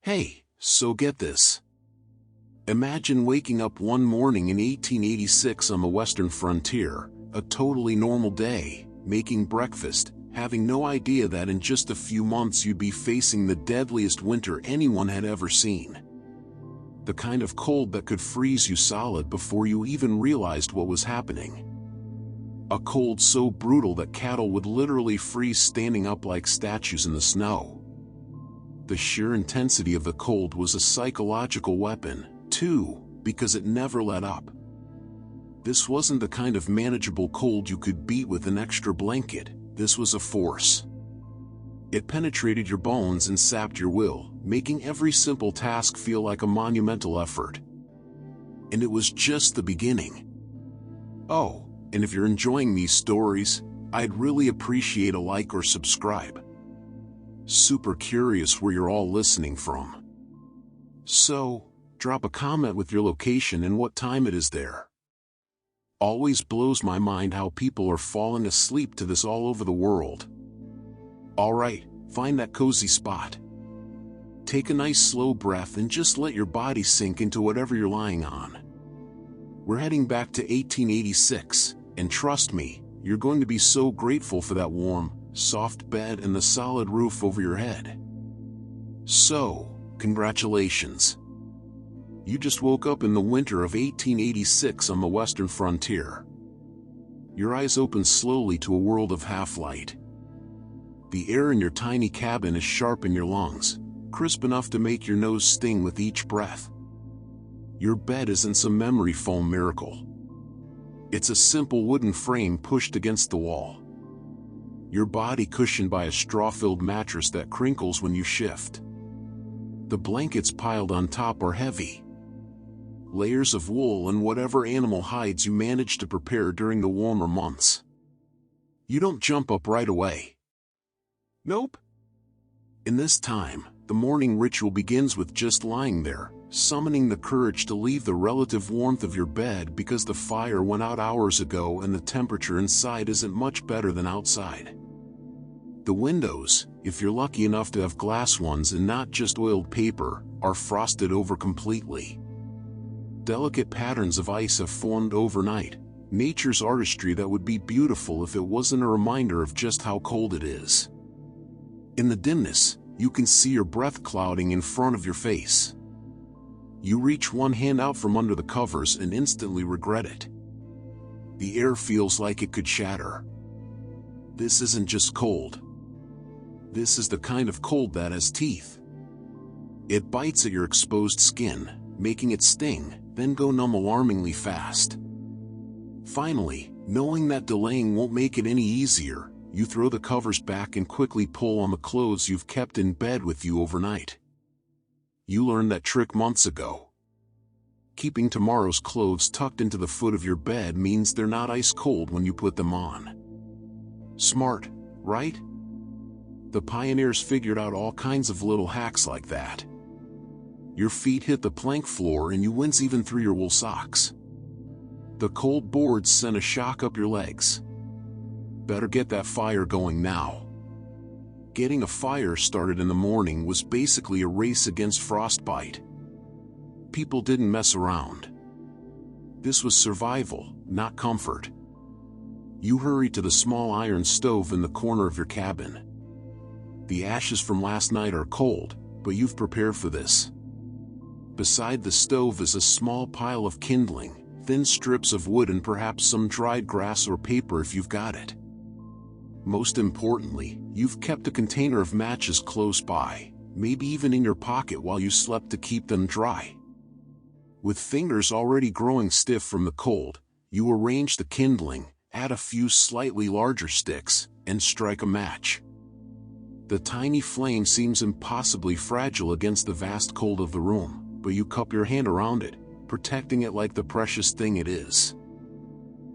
Hey, so get this. Imagine waking up one morning in 1886 on the western frontier, a totally normal day, making breakfast, having no idea that in just a few months you'd be facing the deadliest winter anyone had ever seen. The kind of cold that could freeze you solid before you even realized what was happening. A cold so brutal that cattle would literally freeze standing up like statues in the snow. The sheer intensity of the cold was a psychological weapon, too, because it never let up. This wasn't the kind of manageable cold you could beat with an extra blanket. This was a force. It penetrated your bones and sapped your will, making every simple task feel like a monumental effort. And it was just the beginning. Oh, and if you're enjoying these stories, I'd really appreciate a like or subscribe. Super curious where you're all listening from. So, drop a comment with your location and what time it is there. Always blows my mind how people are falling asleep to this all over the world. Alright, find that cozy spot. Take a nice slow breath and just let your body sink into whatever you're lying on. We're heading back to 1886, and trust me, you're going to be so grateful for that warm, soft bed and the solid roof over your head. So, congratulations. You just woke up in the winter of 1886 on the western frontier. Your eyes open slowly to a world of half-light. The air in your tiny cabin is sharp in your lungs, crisp enough to make your nose sting with each breath. Your bed isn't some memory foam miracle. It's a simple wooden frame pushed against the wall. Your body cushioned by a straw-filled mattress that crinkles when you shift. The blankets piled on top are heavy. Layers of wool and whatever animal hides you managed to prepare during the warmer months. You don't jump up right away. Nope. In this time, the morning ritual begins with just lying there, summoning the courage to leave the relative warmth of your bed because the fire went out hours ago and the temperature inside isn't much better than outside. The windows, if you're lucky enough to have glass ones and not just oiled paper, are frosted over completely. Delicate patterns of ice have formed overnight, nature's artistry that would be beautiful if it wasn't a reminder of just how cold it is. In the dimness, you can see your breath clouding in front of your face. You reach one hand out from under the covers and instantly regret it. The air feels like it could shatter. This isn't just cold. This is the kind of cold that has teeth. It bites at your exposed skin, making it sting, then go numb alarmingly fast. Finally, knowing that delaying won't make it any easier, you throw the covers back and quickly pull on the clothes you've kept in bed with you overnight. You learned that trick months ago. Keeping tomorrow's clothes tucked into the foot of your bed means they're not ice cold when you put them on. Smart, right? The pioneers figured out all kinds of little hacks like that. Your feet hit the plank floor and you wince even through your wool socks. The cold boards send a shock up your legs. Better get that fire going now. Getting a fire started in the morning was basically a race against frostbite. People didn't mess around. This was survival, not comfort. You hurry to the small iron stove in the corner of your cabin. The ashes from last night are cold, but you've prepared for this. Beside the stove is a small pile of kindling, thin strips of wood and perhaps some dried grass or paper if you've got it. Most importantly, you've kept a container of matches close by, maybe even in your pocket while you slept to keep them dry. With fingers already growing stiff from the cold, you arrange the kindling, add a few slightly larger sticks, and strike a match. The tiny flame seems impossibly fragile against the vast cold of the room, but you cup your hand around it, protecting it like the precious thing it is.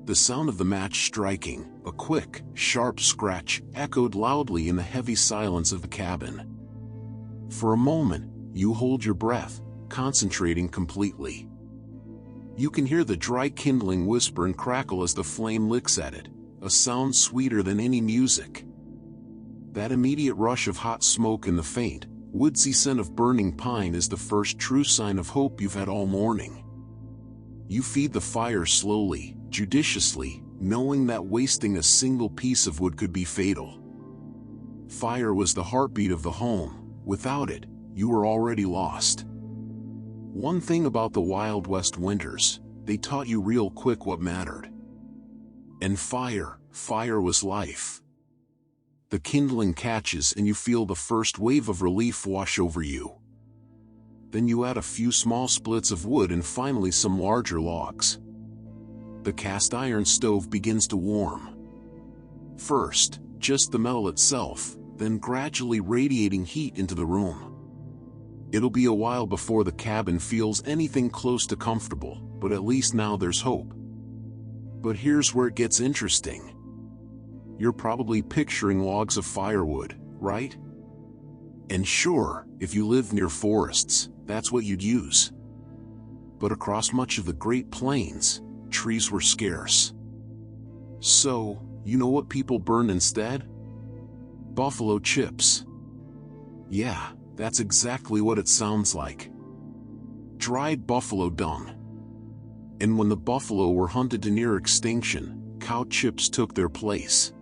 The sound of the match striking, a quick, sharp scratch, echoed loudly in the heavy silence of the cabin. For a moment, you hold your breath, concentrating completely. You can hear the dry kindling whisper and crackle as the flame licks at it, a sound sweeter than any music. That immediate rush of hot smoke and the faint, woodsy scent of burning pine is the first true sign of hope you've had all morning. You feed the fire slowly, judiciously, knowing that wasting a single piece of wood could be fatal. Fire was the heartbeat of the home. Without it, you were already lost. One thing about the Wild West winters, they taught you real quick what mattered. And fire was life. The kindling catches and you feel the first wave of relief wash over you. Then you add a few small splits of wood and finally some larger logs. The cast iron stove begins to warm. First, just the metal itself, then gradually radiating heat into the room. It'll be a while before the cabin feels anything close to comfortable, but at least now there's hope. But here's where it gets interesting. You're probably picturing logs of firewood, right? And sure, if you live near forests, that's what you'd use. But across much of the Great Plains, trees were scarce. So, you know what people burned instead? Buffalo chips. Yeah, that's exactly what it sounds like. Dried buffalo dung. And when the buffalo were hunted to near extinction, cow chips took their place.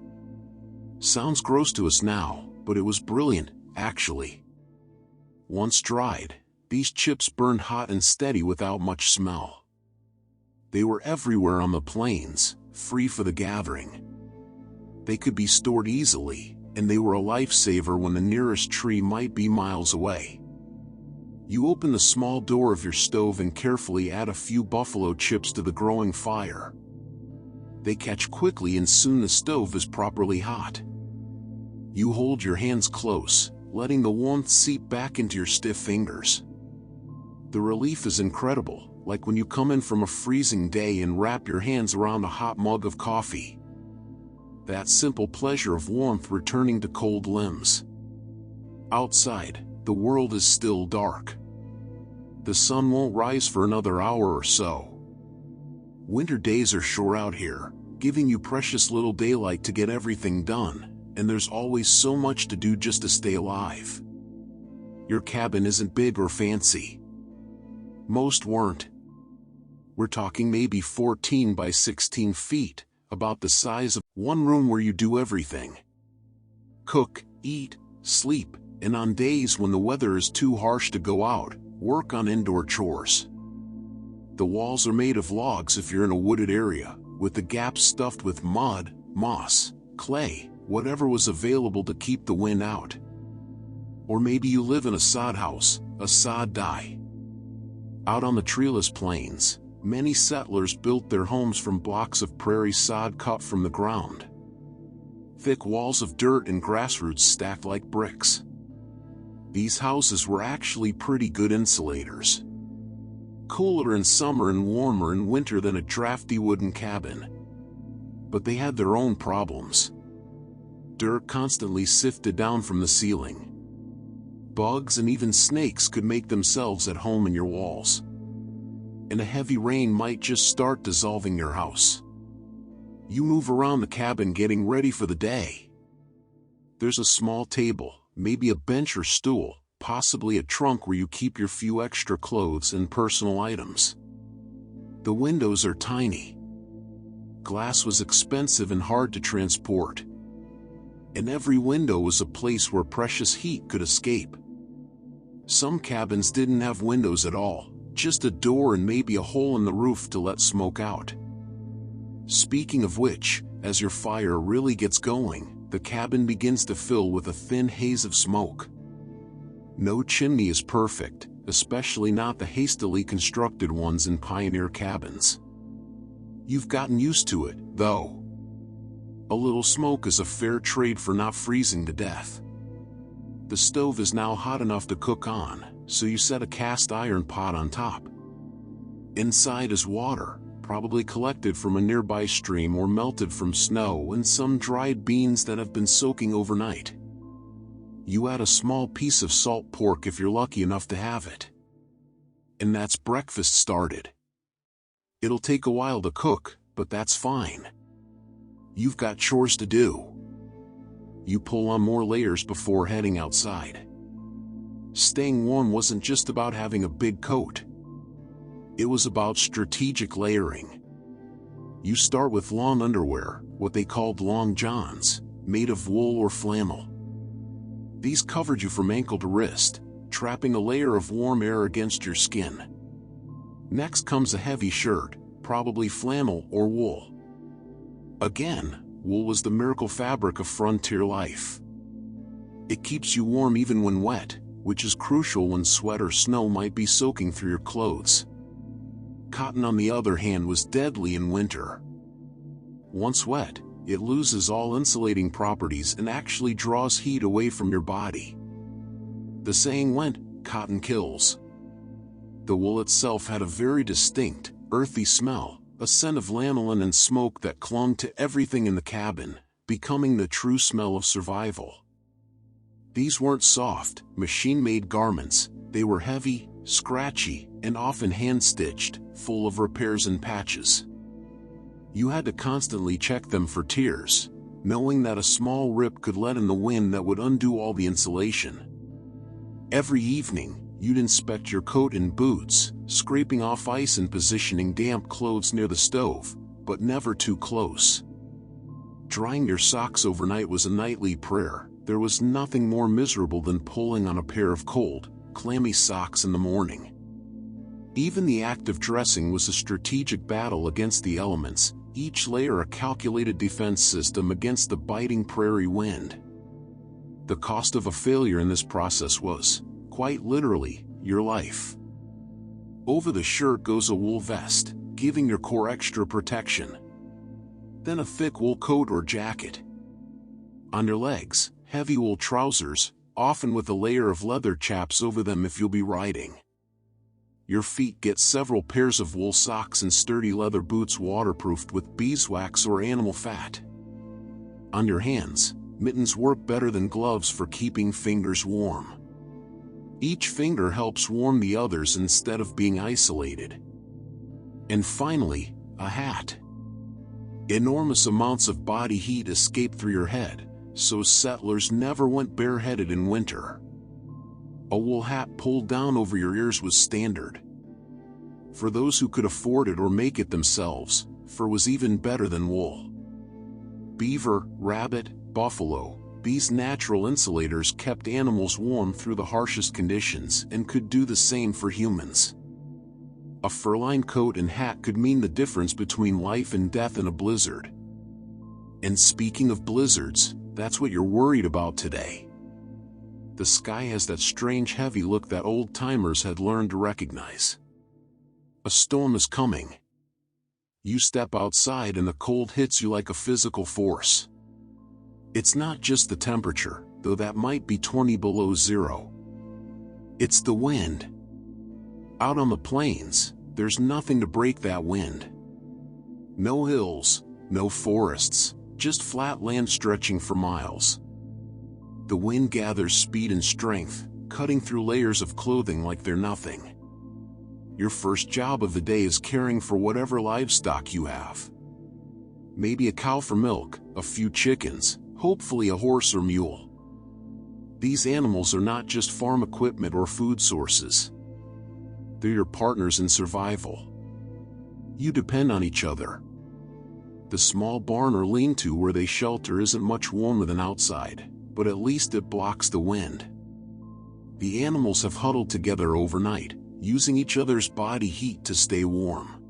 Sounds gross to us now, but it was brilliant, actually. Once dried, these chips burned hot and steady without much smell. They were everywhere on the plains, free for the gathering. They could be stored easily, and they were a lifesaver when the nearest tree might be miles away. You open the small door of your stove and carefully add a few buffalo chips to the growing fire. They catch quickly and soon the stove is properly hot. You hold your hands close, letting the warmth seep back into your stiff fingers. The relief is incredible, like when you come in from a freezing day and wrap your hands around a hot mug of coffee. That simple pleasure of warmth returning to cold limbs. Outside, the world is still dark. The sun won't rise for another hour or so. Winter days are short out here, giving you precious little daylight to get everything done, and there's always so much to do just to stay alive. Your cabin isn't big or fancy. Most weren't. We're talking maybe 14 by 16 feet, about the size of one room where you do everything. Cook, eat, sleep, and on days when the weather is too harsh to go out, work on indoor chores. The walls are made of logs if you're in a wooded area, with the gaps stuffed with mud, moss, clay, whatever was available to keep the wind out. Or maybe you live in a sod house, a sod die. Out on the treeless plains, many settlers built their homes from blocks of prairie sod cut from the ground. Thick walls of dirt and grass roots stacked like bricks. These houses were actually pretty good insulators. Cooler in summer and warmer in winter than a drafty wooden cabin. But they had their own problems. Dirt constantly sifted down from the ceiling. Bugs and even snakes could make themselves at home in your walls. And a heavy rain might just start dissolving your house. You move around the cabin getting ready for the day. There's a small table, maybe a bench or stool, possibly a trunk where you keep your few extra clothes and personal items. The windows are tiny. Glass was expensive and hard to transport. And every window was a place where precious heat could escape. Some cabins didn't have windows at all, just a door and maybe a hole in the roof to let smoke out. Speaking of which, as your fire really gets going, the cabin begins to fill with a thin haze of smoke. No chimney is perfect, especially not the hastily constructed ones in pioneer cabins. You've gotten used to it, though. A little smoke is a fair trade for not freezing to death. The stove is now hot enough to cook on, so you set a cast iron pot on top. Inside is water, probably collected from a nearby stream or melted from snow, and some dried beans that have been soaking overnight. You add a small piece of salt pork if you're lucky enough to have it. And that's breakfast started. It'll take a while to cook, but that's fine. You've got chores to do. You pull on more layers before heading outside. Staying warm wasn't just about having a big coat. It was about strategic layering. You start with long underwear, what they called long johns, made of wool or flannel. These covered you from ankle to wrist, trapping a layer of warm air against your skin. Next comes a heavy shirt, probably flannel or wool. Again, wool was the miracle fabric of frontier life. It keeps you warm even when wet, which is crucial when sweat or snow might be soaking through your clothes. Cotton, on the other hand, was deadly in winter. Once wet, it loses all insulating properties and actually draws heat away from your body. The saying went, "Cotton kills." The wool itself had a very distinct, earthy smell, a scent of lanolin and smoke that clung to everything in the cabin, becoming the true smell of survival. These weren't soft, machine-made garments. They were heavy, scratchy, and often hand-stitched, full of repairs and patches. You had to constantly check them for tears, knowing that a small rip could let in the wind that would undo all the insulation. Every evening, you'd inspect your coat and boots, scraping off ice and positioning damp clothes near the stove, but never too close. Drying your socks overnight was a nightly prayer. There was nothing more miserable than pulling on a pair of cold, clammy socks in the morning. Even the act of dressing was a strategic battle against the elements, each layer a calculated defense system against the biting prairie wind. The cost of a failure in this process was, quite literally, your life. Over the shirt goes a wool vest, giving your core extra protection. Then a thick wool coat or jacket. On your legs, heavy wool trousers, often with a layer of leather chaps over them if you'll be riding. Your feet get several pairs of wool socks and sturdy leather boots waterproofed with beeswax or animal fat. On your hands, mittens work better than gloves for keeping fingers warm. Each finger helps warm the others instead of being isolated. And finally, a hat. Enormous amounts of body heat escape through your head, so settlers never went bareheaded in winter. A wool hat pulled down over your ears was standard. For those who could afford it or make it themselves, fur was even better than wool. Beaver, rabbit, buffalo, these natural insulators kept animals warm through the harshest conditions and could do the same for humans. A fur-lined coat and hat could mean the difference between life and death in a blizzard. And speaking of blizzards, that's what you're worried about today. The sky has that strange heavy look that old-timers had learned to recognize. A storm is coming. You step outside and the cold hits you like a physical force. It's not just the temperature, though that might be 20 below zero. It's the wind. Out on the plains, there's nothing to break that wind. No hills, no forests, just flat land stretching for miles. The wind gathers speed and strength, cutting through layers of clothing like they're nothing. Your first job of the day is caring for whatever livestock you have. Maybe a cow for milk, a few chickens, hopefully a horse or mule. These animals are not just farm equipment or food sources. They're your partners in survival. You depend on each other. The small barn or lean-to where they shelter isn't much warmer than outside, but at least it blocks the wind. The animals have huddled together overnight, using each other's body heat to stay warm.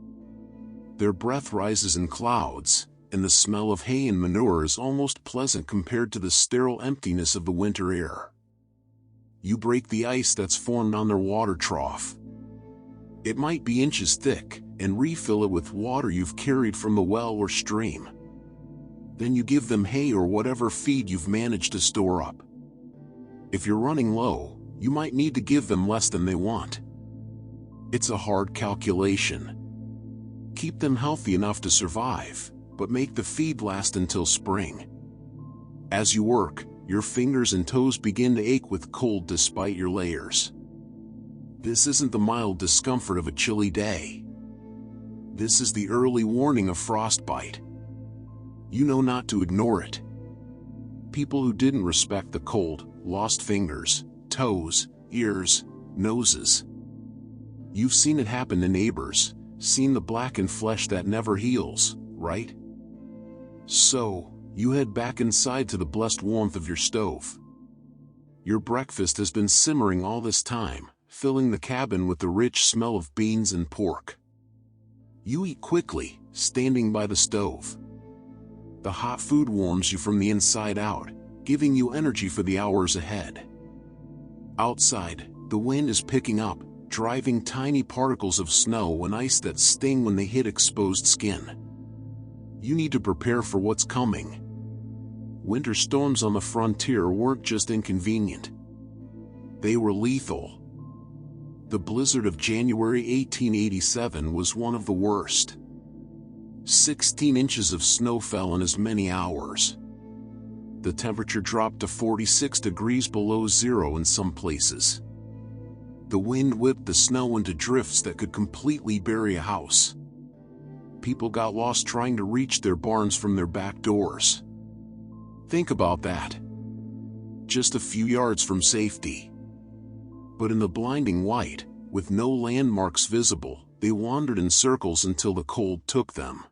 Their breath rises in clouds, and the smell of hay and manure is almost pleasant compared to the sterile emptiness of the winter air. You break the ice that's formed on their water trough. It might be inches thick, and refill it with water you've carried from the well or stream. Then you give them hay or whatever feed you've managed to store up. If you're running low, you might need to give them less than they want. It's a hard calculation. Keep them healthy enough to survive, but make the feed last until spring. As you work, your fingers and toes begin to ache with cold despite your layers. This isn't the mild discomfort of a chilly day. This is the early warning of frostbite. You know not to ignore it. People who didn't respect the cold, lost fingers, toes, ears, noses. You've seen it happen to neighbors, seen the blackened flesh that never heals, right? So, you head back inside to the blessed warmth of your stove. Your breakfast has been simmering all this time, filling the cabin with the rich smell of beans and pork. You eat quickly, standing by the stove. The hot food warms you from the inside out, giving you energy for the hours ahead. Outside, the wind is picking up, driving tiny particles of snow and ice that sting when they hit exposed skin. You need to prepare for what's coming. Winter storms on the frontier weren't just inconvenient. They were lethal. The blizzard of January 1887 was one of the worst. 16 inches of snow fell in as many hours. The temperature dropped to 46 degrees below zero in some places. The wind whipped the snow into drifts that could completely bury a house. People got lost trying to reach their barns from their back doors. Think about that. Just a few yards from safety. But in the blinding white, with no landmarks visible, they wandered in circles until the cold took them.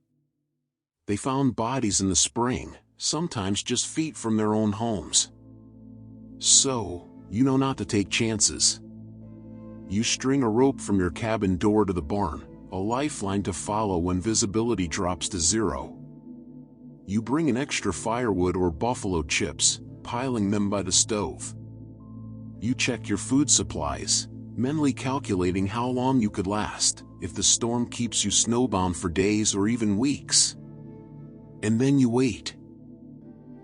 They found bodies in the spring, sometimes just feet from their own homes. So, you know not to take chances. You string a rope from your cabin door to the barn, a lifeline to follow when visibility drops to zero. You bring an extra firewood or buffalo chips, piling them by the stove. You check your food supplies, mentally calculating how long you could last, if the storm keeps you snowbound for days or even weeks. And then you wait.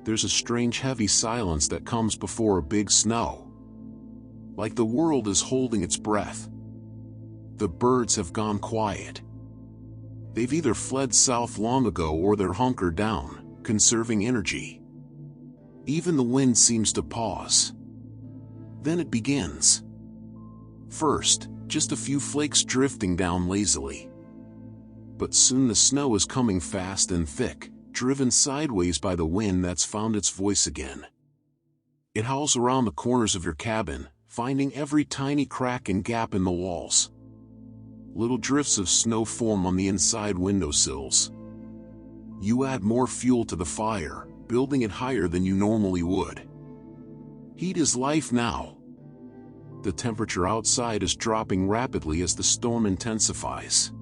There's a strange heavy silence that comes before a big snow. Like the world is holding its breath. The birds have gone quiet. They've either fled south long ago or they're hunkered down, conserving energy. Even the wind seems to pause. Then it begins. First, just a few flakes drifting down lazily. But soon the snow is coming fast and thick, driven sideways by the wind that's found its voice again. It howls around the corners of your cabin, finding every tiny crack and gap in the walls. Little drifts of snow form on the inside windowsills. You add more fuel to the fire, building it higher than you normally would. Heat is life now. The temperature outside is dropping rapidly as the storm intensifies.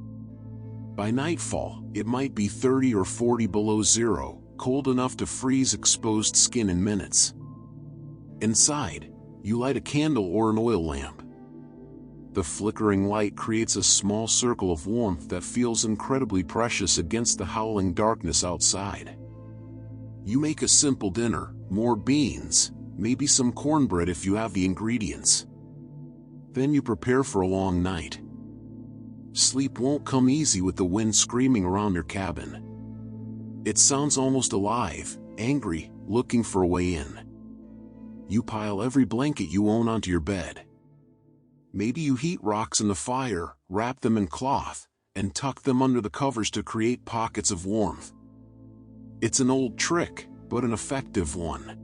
By nightfall, it might be 30 or 40 below zero, cold enough to freeze exposed skin in minutes. Inside, you light a candle or an oil lamp. The flickering light creates a small circle of warmth that feels incredibly precious against the howling darkness outside. You make a simple dinner, more beans, maybe some cornbread if you have the ingredients. Then you prepare for a long night. Sleep won't come easy with the wind screaming around your cabin. It sounds almost alive, angry, looking for a way in. You pile every blanket you own onto your bed. Maybe you heat rocks in the fire, wrap them in cloth, and tuck them under the covers to create pockets of warmth. It's an old trick, but an effective one.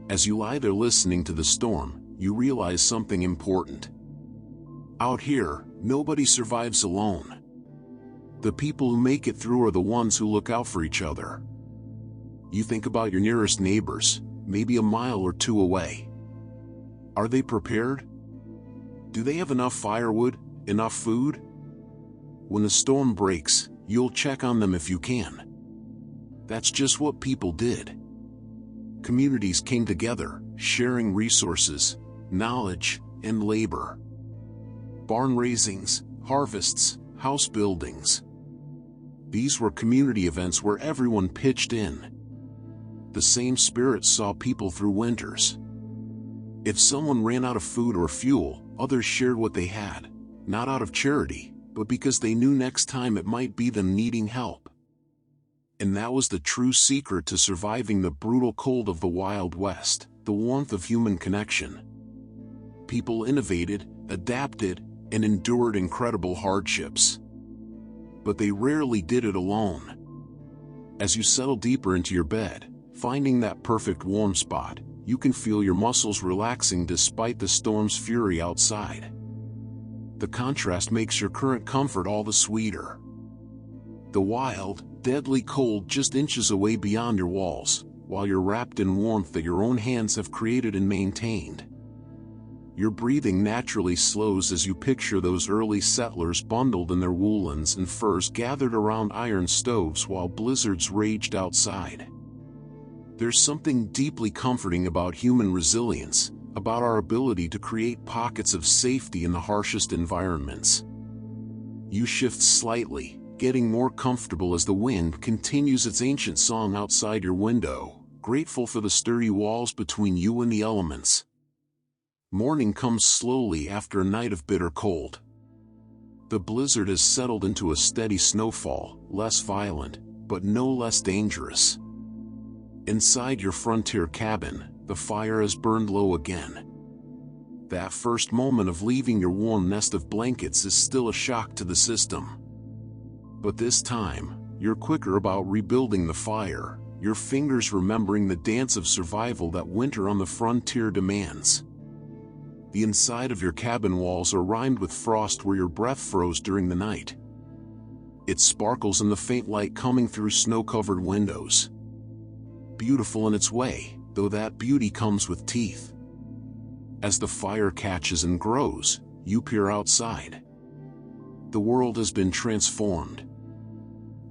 As you lie there listening to the storm, you realize something important. Out here, nobody survives alone. The people who make it through are the ones who look out for each other. You think about your nearest neighbors, maybe a mile or two away. Are they prepared? Do they have enough firewood, enough food? When the storm breaks, you'll check on them if you can. That's just what people did. Communities came together, sharing resources, knowledge, and labor. Barn raisings, harvests, house buildings. These were community events where everyone pitched in. The same spirit saw people through winters. If someone ran out of food or fuel, others shared what they had, not out of charity, but because they knew next time it might be them needing help. And that was the true secret to surviving the brutal cold of the Wild West, the warmth of human connection. People innovated, adapted, and endured incredible hardships. But they rarely did it alone. As you settle deeper into your bed, finding that perfect warm spot, you can feel your muscles relaxing despite the storm's fury outside. The contrast makes your current comfort all the sweeter. The wild, deadly cold just inches away beyond your walls, while you're wrapped in warmth that your own hands have created and maintained. Your breathing naturally slows as you picture those early settlers bundled in their woolens and furs gathered around iron stoves while blizzards raged outside. There's something deeply comforting about human resilience, about our ability to create pockets of safety in the harshest environments. You shift slightly, getting more comfortable as the wind continues its ancient song outside your window, grateful for the sturdy walls between you and the elements. Morning comes slowly after a night of bitter cold. The blizzard has settled into a steady snowfall, less violent, but no less dangerous. Inside your frontier cabin, the fire has burned low again. That first moment of leaving your warm nest of blankets is still a shock to the system. But this time, you're quicker about rebuilding the fire, your fingers remembering the dance of survival that winter on the frontier demands. The inside of your cabin walls are rimed with frost where your breath froze during the night. It sparkles in the faint light coming through snow-covered windows. Beautiful in its way, though that beauty comes with teeth. As the fire catches and grows, you peer outside. The world has been transformed.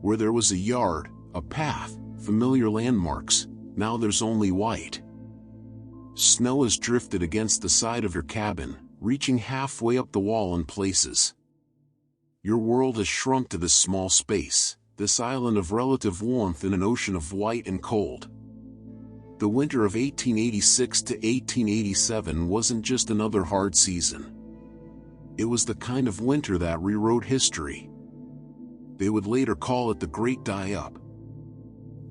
Where there was a yard, a path, familiar landmarks, now there's only white. Snow has drifted against the side of your cabin, reaching halfway up the wall in places. Your world has shrunk to this small space, this island of relative warmth in an ocean of white and cold. The winter of 1886 to 1887 wasn't just another hard season. It was the kind of winter that rewrote history. They would later call it the Great Die-Up.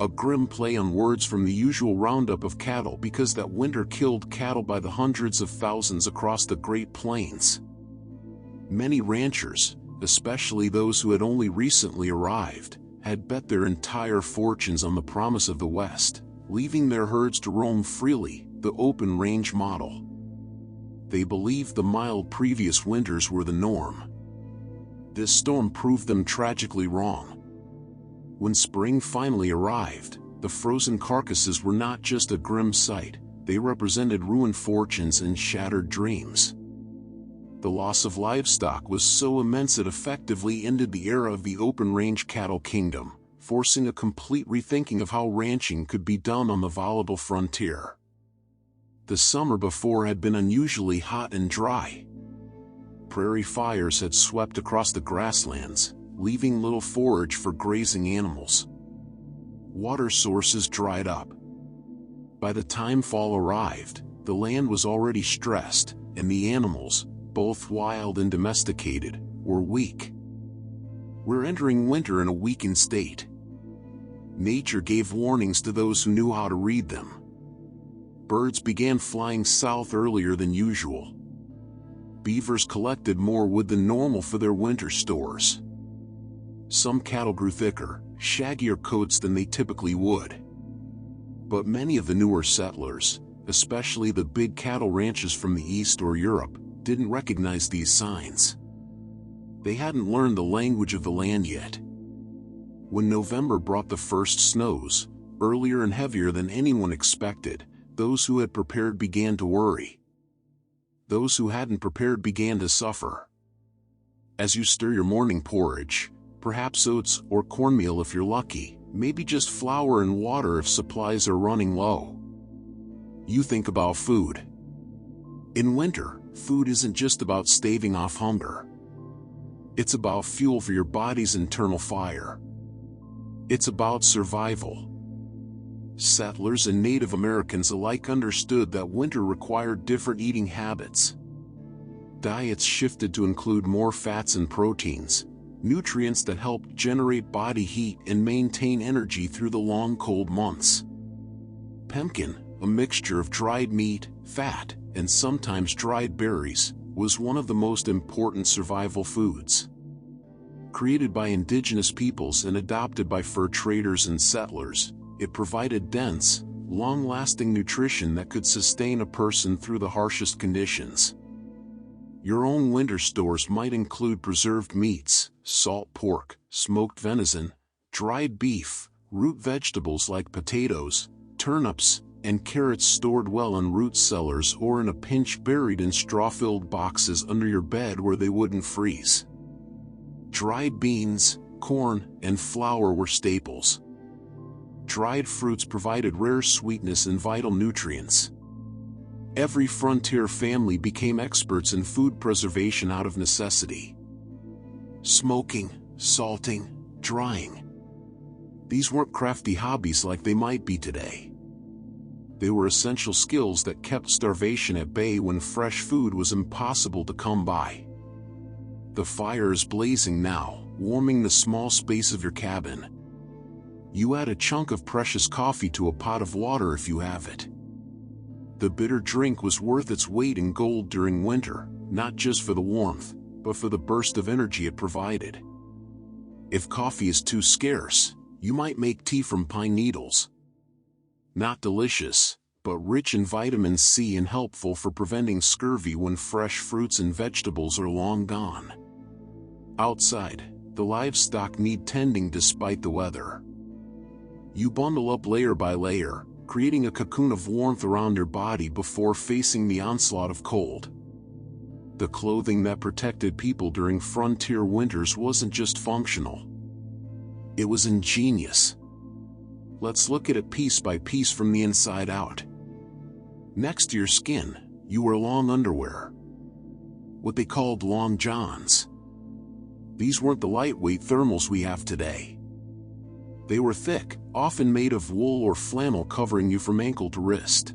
A grim play on words from the usual roundup of cattle because that winter killed cattle by the hundreds of thousands across the Great Plains. Many ranchers, especially those who had only recently arrived, had bet their entire fortunes on the promise of the West, leaving their herds to roam freely, the open range model. They believed the mild previous winters were the norm. This storm proved them tragically wrong. When spring finally arrived, the frozen carcasses were not just a grim sight, they represented ruined fortunes and shattered dreams. The loss of livestock was so immense it effectively ended the era of the open-range cattle kingdom, forcing a complete rethinking of how ranching could be done on the volatile frontier. The summer before had been unusually hot and dry. Prairie fires had swept across the grasslands, leaving little forage for grazing animals. Water sources dried up. By the time fall arrived, the land was already stressed, and the animals, both wild and domesticated, were weak. We're entering winter in a weakened state. Nature gave warnings to those who knew how to read them. Birds began flying south earlier than usual. Beavers collected more wood than normal for their winter stores. Some cattle grew thicker, shaggier coats than they typically would. But many of the newer settlers, especially the big cattle ranches from the East or Europe, didn't recognize these signs. They hadn't learned the language of the land yet. When November brought the first snows, earlier and heavier than anyone expected, those who had prepared began to worry. Those who hadn't prepared began to suffer. As you stir your morning porridge, perhaps oats or cornmeal if you're lucky, maybe just flour and water if supplies are running low. You think about food. In winter, food isn't just about staving off hunger. It's about fuel for your body's internal fire. It's about survival. Settlers and Native Americans alike understood that winter required different eating habits. Diets shifted to include more fats and proteins, nutrients that helped generate body heat and maintain energy through the long cold months. Pemmican, a mixture of dried meat, fat, and sometimes dried berries, was one of the most important survival foods. Created by indigenous peoples and adopted by fur traders and settlers, it provided dense, long-lasting nutrition that could sustain a person through the harshest conditions. Your own winter stores might include preserved meats, salt pork, smoked venison, dried beef, root vegetables like potatoes, turnips, and carrots stored well in root cellars or in a pinch buried in straw-filled boxes under your bed where they wouldn't freeze. Dried beans, corn, and flour were staples. Dried fruits provided rare sweetness and vital nutrients. Every frontier family became experts in food preservation out of necessity. Smoking, salting, drying. These weren't crafty hobbies like they might be today. They were essential skills that kept starvation at bay when fresh food was impossible to come by. The fire is blazing now, warming the small space of your cabin. You add a chunk of precious coffee to a pot of water if you have it. The bitter drink was worth its weight in gold during winter, not just for the warmth, but for the burst of energy it provided. If coffee is too scarce, you might make tea from pine needles. Not delicious, but rich in vitamin C and helpful for preventing scurvy when fresh fruits and vegetables are long gone. Outside, the livestock need tending despite the weather. You bundle up layer by layer, creating a cocoon of warmth around your body before facing the onslaught of cold. The clothing that protected people during frontier winters wasn't just functional. It was ingenious. Let's look at it piece by piece from the inside out. Next to your skin, you wore long underwear. What they called long johns. These weren't the lightweight thermals we have today. They were thick, often made of wool or flannel covering you from ankle to wrist.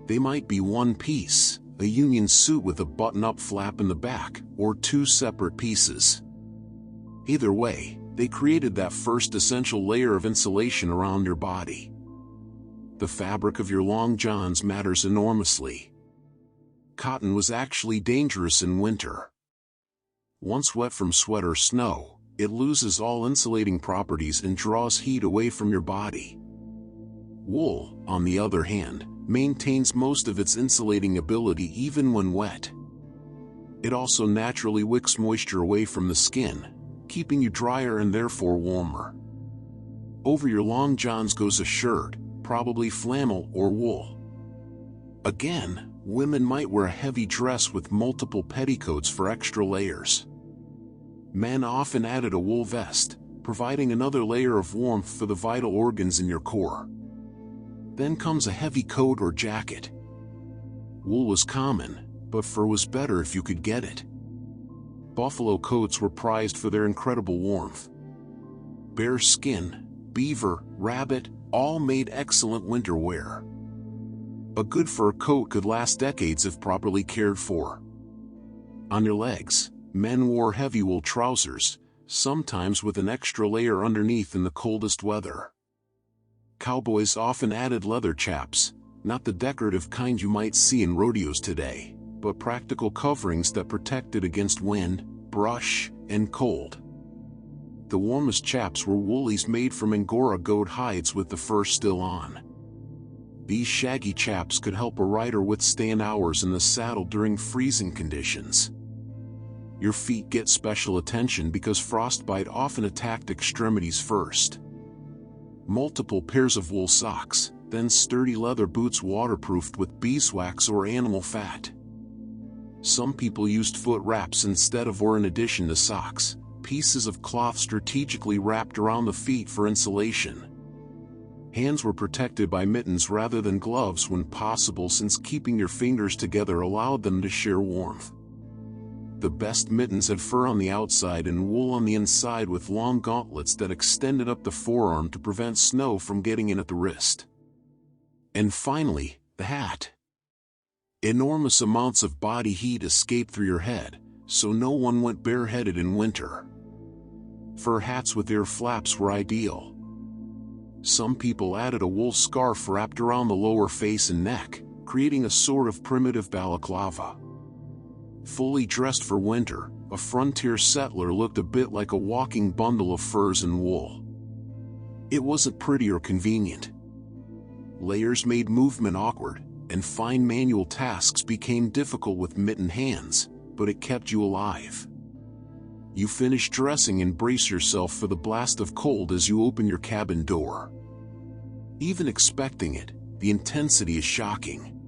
They might be one piece, a union suit with a button-up flap in the back, or two separate pieces. Either way, they created that first essential layer of insulation around your body. The fabric of your long johns matters enormously. Cotton was actually dangerous in winter. Once wet from sweat or snow, it loses all insulating properties and draws heat away from your body. Wool, on the other hand, maintains most of its insulating ability even when wet. It also naturally wicks moisture away from the skin, keeping you drier and therefore warmer. Over your long johns goes a shirt, probably flannel or wool. Again, women might wear a heavy dress with multiple petticoats for extra layers. Men often added a wool vest, providing another layer of warmth for the vital organs in your core. Then comes a heavy coat or jacket. Wool was common, but fur was better if you could get it. Buffalo coats were prized for their incredible warmth. Bear skin, beaver, rabbit, all made excellent winter wear. A good fur coat could last decades if properly cared for. On your legs, men wore heavy wool trousers, sometimes with an extra layer underneath in the coldest weather. Cowboys often added leather chaps, not the decorative kind you might see in rodeos today, but practical coverings that protected against wind, brush, and cold. The warmest chaps were woolies made from Angora goat hides with the fur still on. These shaggy chaps could help a rider withstand hours in the saddle during freezing conditions. Your feet get special attention because frostbite often attacked extremities first. Multiple pairs of wool socks, then sturdy leather boots waterproofed with beeswax or animal fat. Some people used foot wraps instead of or in addition to socks, pieces of cloth strategically wrapped around the feet for insulation. Hands were protected by mittens rather than gloves when possible, since keeping your fingers together allowed them to share warmth. The best mittens had fur on the outside and wool on the inside with long gauntlets that extended up the forearm to prevent snow from getting in at the wrist. And finally, the hat. Enormous amounts of body heat escaped through your head, so no one went bareheaded in winter. Fur hats with ear flaps were ideal. Some people added a wool scarf wrapped around the lower face and neck, creating a sort of primitive balaclava. Fully dressed for winter, a frontier settler looked a bit like a walking bundle of furs and wool. It wasn't pretty or convenient. Layers made movement awkward, and fine manual tasks became difficult with mittened hands, but it kept you alive. You finish dressing and brace yourself for the blast of cold as you open your cabin door. Even expecting it, the intensity is shocking.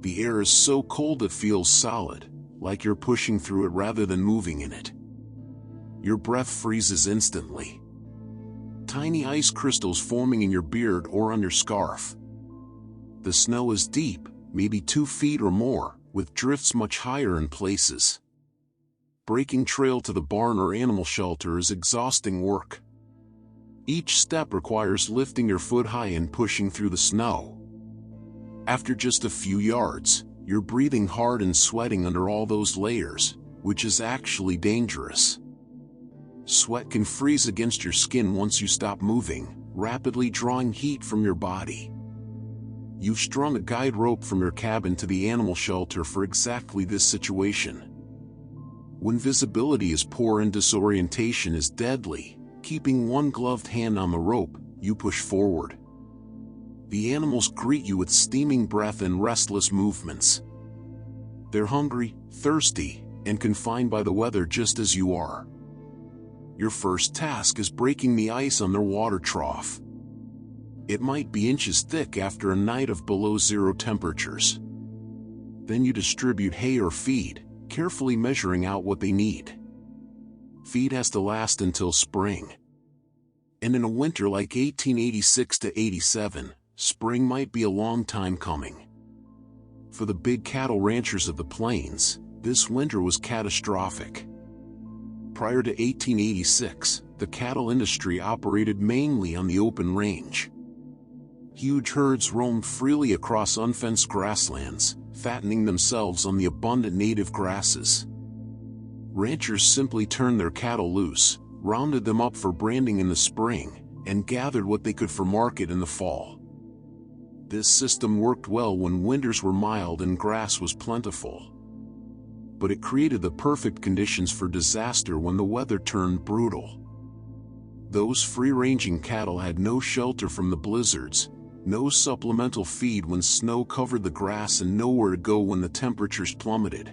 The air is so cold it feels solid, like you're pushing through it rather than moving in it. Your breath freezes instantly. Tiny ice crystals forming in your beard or on your scarf. The snow is deep, maybe 2 feet or more, with drifts much higher in places. Breaking trail to the barn or animal shelter is exhausting work. Each step requires lifting your foot high and pushing through the snow. After just a few yards, you're breathing hard and sweating under all those layers, which is actually dangerous. Sweat can freeze against your skin once you stop moving, rapidly drawing heat from your body. You've strung a guide rope from your cabin to the animal shelter for exactly this situation. When visibility is poor and disorientation is deadly, keeping one gloved hand on the rope, you push forward. The animals greet you with steaming breath and restless movements. They're hungry, thirsty, and confined by the weather just as you are. Your first task is breaking the ice on their water trough. It might be inches thick after a night of below zero temperatures. Then you distribute hay or feed, carefully measuring out what they need. Feed has to last until spring. And in a winter like 1886 to 87, spring might be a long time coming. For the big cattle ranchers of the plains, this winter was catastrophic. Prior to 1886, the cattle industry operated mainly on the open range. Huge herds roamed freely across unfenced grasslands, fattening themselves on the abundant native grasses. Ranchers simply turned their cattle loose, rounded them up for branding in the spring, and gathered what they could for market in the fall. This system worked well when winters were mild and grass was plentiful. But it created the perfect conditions for disaster when the weather turned brutal. Those free-ranging cattle had no shelter from the blizzards, no supplemental feed when snow covered the grass, and nowhere to go when the temperatures plummeted.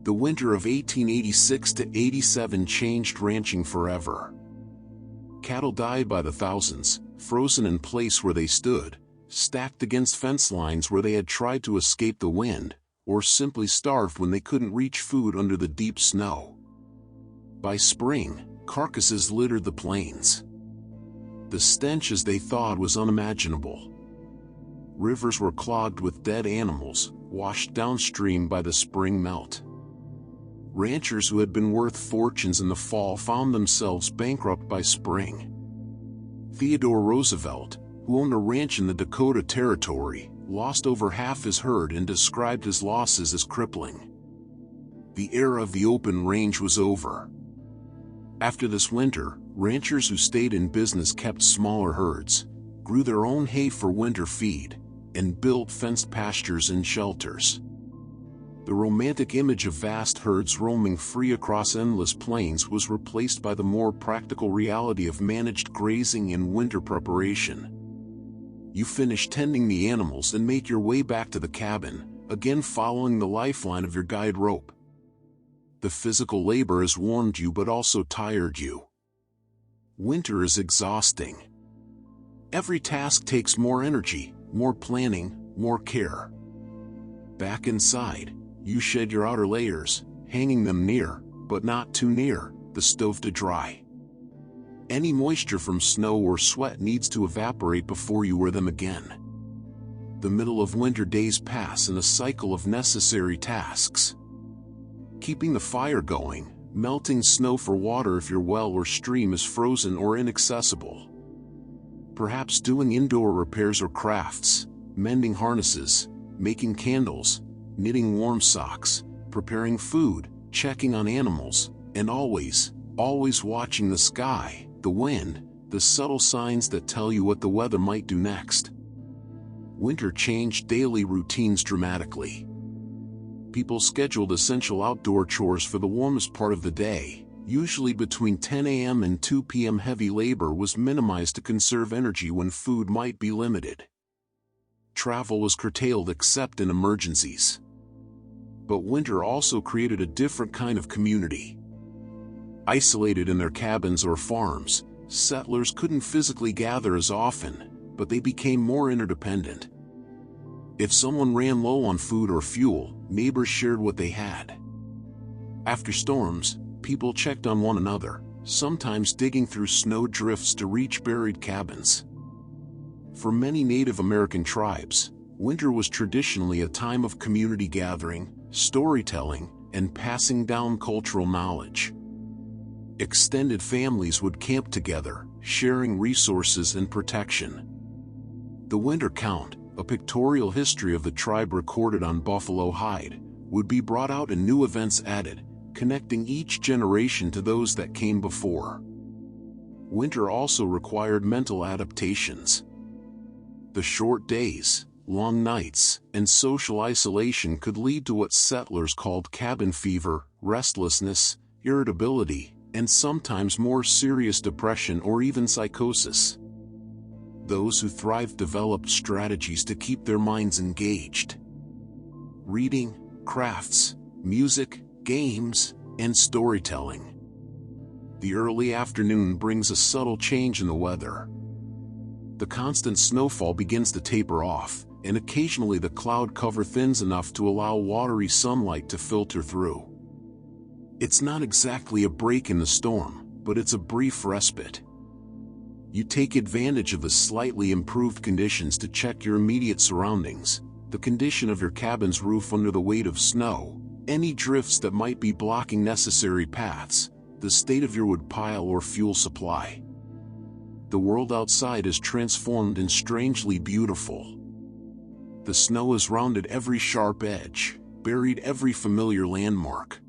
The winter of 1886 to 87 changed ranching forever. Cattle died by the thousands, frozen in place where they stood, stacked against fence lines where they had tried to escape the wind, or simply starved when they couldn't reach food under the deep snow. By spring, carcasses littered the plains. The stench, as they thawed, was unimaginable. Rivers were clogged with dead animals, washed downstream by the spring melt. Ranchers who had been worth fortunes in the fall found themselves bankrupt by spring. Theodore Roosevelt, who owned a ranch in the Dakota Territory, lost over half his herd and described his losses as crippling. The era of the open range was over. After this winter, ranchers who stayed in business kept smaller herds, grew their own hay for winter feed, and built fenced pastures and shelters. The romantic image of vast herds roaming free across endless plains was replaced by the more practical reality of managed grazing and winter preparation. You finish tending the animals and make your way back to the cabin, again following the lifeline of your guide rope. The physical labor has warmed you but also tired you. Winter is exhausting. Every task takes more energy, more planning, more care. Back inside, you shed your outer layers, hanging them near, but not too near, the stove to dry. Any moisture from snow or sweat needs to evaporate before you wear them again. The middle of winter days pass in a cycle of necessary tasks. Keeping the fire going, melting snow for water if your well or stream is frozen or inaccessible. Perhaps doing indoor repairs or crafts, mending harnesses, making candles, knitting warm socks, preparing food, checking on animals, and always watching the sky, the wind, the subtle signs that tell you what the weather might do next. Winter changed daily routines dramatically. People scheduled essential outdoor chores for the warmest part of the day. Usually between 10 a.m. and 2 p.m. heavy labor was minimized to conserve energy when food might be limited. travel was curtailed except in emergencies. But winter also created a different kind of community. Isolated in their cabins or farms, settlers couldn't physically gather as often, but they became more interdependent. If someone ran low on food or fuel, neighbors shared what they had. After storms, people checked on one another, sometimes digging through snow drifts to reach buried cabins. For many Native American tribes, winter was traditionally a time of community gathering, storytelling, and passing down cultural knowledge. Extended families would camp together, sharing resources and protection. The Winter Count, a pictorial history of the tribe recorded on buffalo hide, would be brought out and new events added, connecting each generation to those that came before. Winter also required mental adaptations. The short days, long nights, and social isolation could lead to what settlers called cabin fever, restlessness, irritability, and sometimes more serious depression or even psychosis. Those who thrived developed strategies to keep their minds engaged. Reading, crafts, music, games, and storytelling. The early afternoon brings a subtle change in the weather. The constant snowfall begins to taper off, and occasionally the cloud cover thins enough to allow watery sunlight to filter through. It's not exactly a break in the storm, but it's a brief respite. You take advantage of the slightly improved conditions to check your immediate surroundings, the condition of your cabin's roof under the weight of snow, any drifts that might be blocking necessary paths, the state of your wood pile or fuel supply. The world outside is transformed and strangely beautiful. The snow has rounded every sharp edge, buried every familiar landmark.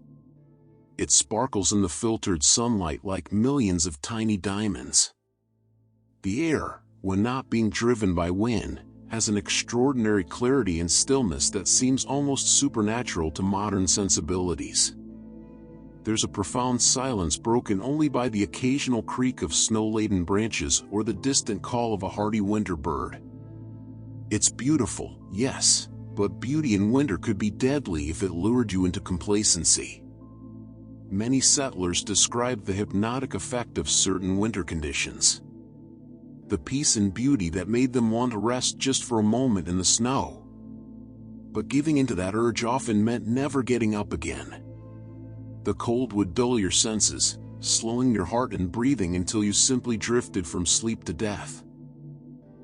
It sparkles in the filtered sunlight like millions of tiny diamonds. The air, when not being driven by wind, has an extraordinary clarity and stillness that seems almost supernatural to modern sensibilities. There's a profound silence broken only by the occasional creak of snow-laden branches or the distant call of a hardy winter bird. It's beautiful, yes, but beauty in winter could be deadly if it lured you into complacency. Many settlers described the hypnotic effect of certain winter conditions. The peace and beauty that made them want to rest just for a moment in the snow. But giving into that urge often meant never getting up again. The cold would dull your senses, slowing your heart and breathing until you simply drifted from sleep to death.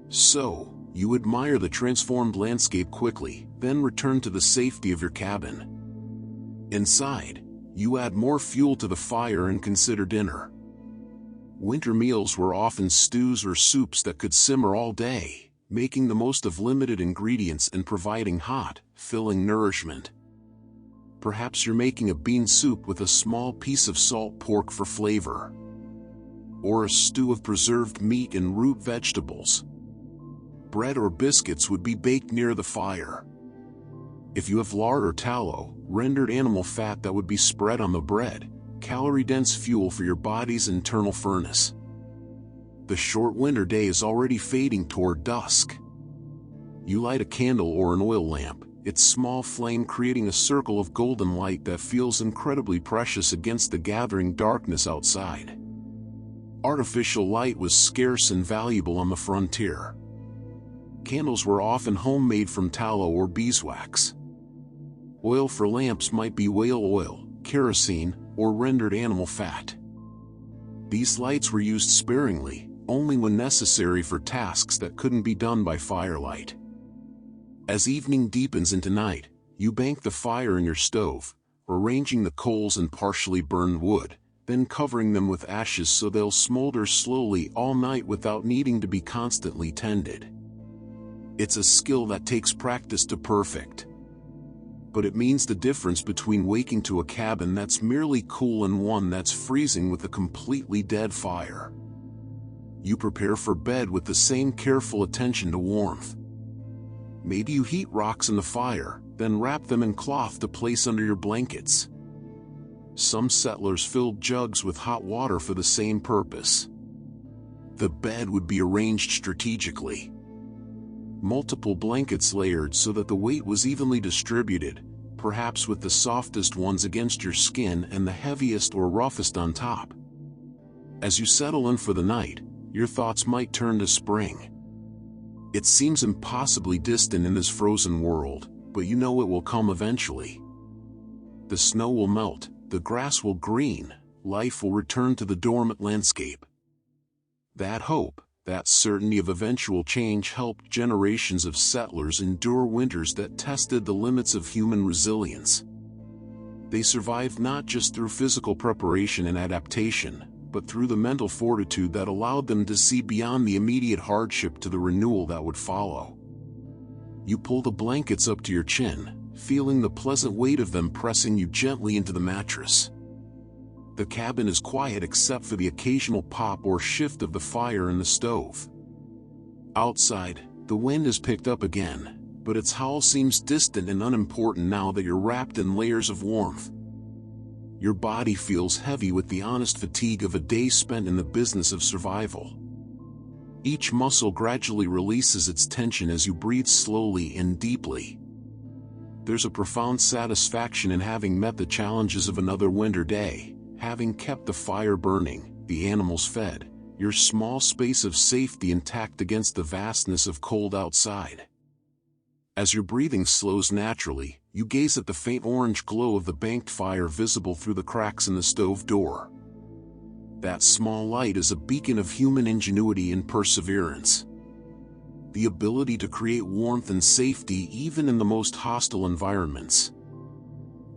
So, you admire the transformed landscape quickly, then return to the safety of your cabin. Inside, you add more fuel to the fire and consider dinner. Winter meals were often stews or soups that could simmer all day, making the most of limited ingredients and providing hot, filling nourishment. Perhaps you're making a bean soup with a small piece of salt pork for flavor. Or a stew of preserved meat and root vegetables. Bread or biscuits would be baked near the fire. If you have lard or tallow, rendered animal fat that would be spread on the bread, calorie-dense fuel for your body's internal furnace. The short winter day is already fading toward dusk. You light a candle or an oil lamp, its small flame creating a circle of golden light that feels incredibly precious against the gathering darkness outside. Artificial light was scarce and valuable on the frontier. Candles were often homemade from tallow or beeswax. Oil for lamps might be whale oil, kerosene, or rendered animal fat. These lights were used sparingly, only when necessary for tasks that couldn't be done by firelight. As evening deepens into night, you bank the fire in your stove, arranging the coals and partially burned wood, then covering them with ashes so they'll smolder slowly all night without needing to be constantly tended. It's a skill that takes practice to perfect. But it means the difference between waking to a cabin that's merely cool and one that's freezing with a completely dead fire. You prepare for bed with the same careful attention to warmth. Maybe you heat rocks in the fire, then wrap them in cloth to place under your blankets. Some settlers filled jugs with hot water for the same purpose. The bed would be arranged strategically. multiple blankets layered so that the weight was evenly distributed, perhaps with the softest ones against your skin and the heaviest or roughest on top. As you settle in for the night, your thoughts might turn to spring. It seems impossibly distant in this frozen world, but you know it will come eventually. The snow will melt, the grass will green, life will return to the dormant landscape. That hope, that certainty of eventual change helped generations of settlers endure winters that tested the limits of human resilience. They survived not just through physical preparation and adaptation, but through the mental fortitude that allowed them to see beyond the immediate hardship to the renewal that would follow. You pull the blankets up to your chin, feeling the pleasant weight of them pressing you gently into the mattress. The cabin is quiet except for the occasional pop or shift of the fire in the stove. Outside, the wind has picked up again, but its howl seems distant and unimportant now that you're wrapped in layers of warmth. Your body feels heavy with the honest fatigue of a day spent in the business of survival. Each muscle gradually releases its tension as you breathe slowly and deeply. There's a profound satisfaction in having met the challenges of another winter day, having kept the fire burning, the animals fed, your small space of safety intact against the vastness of cold outside. As your breathing slows naturally, you gaze at the faint orange glow of the banked fire visible through the cracks in the stove door. That small light is a beacon of human ingenuity and perseverance. The ability to create warmth and safety even in the most hostile environments.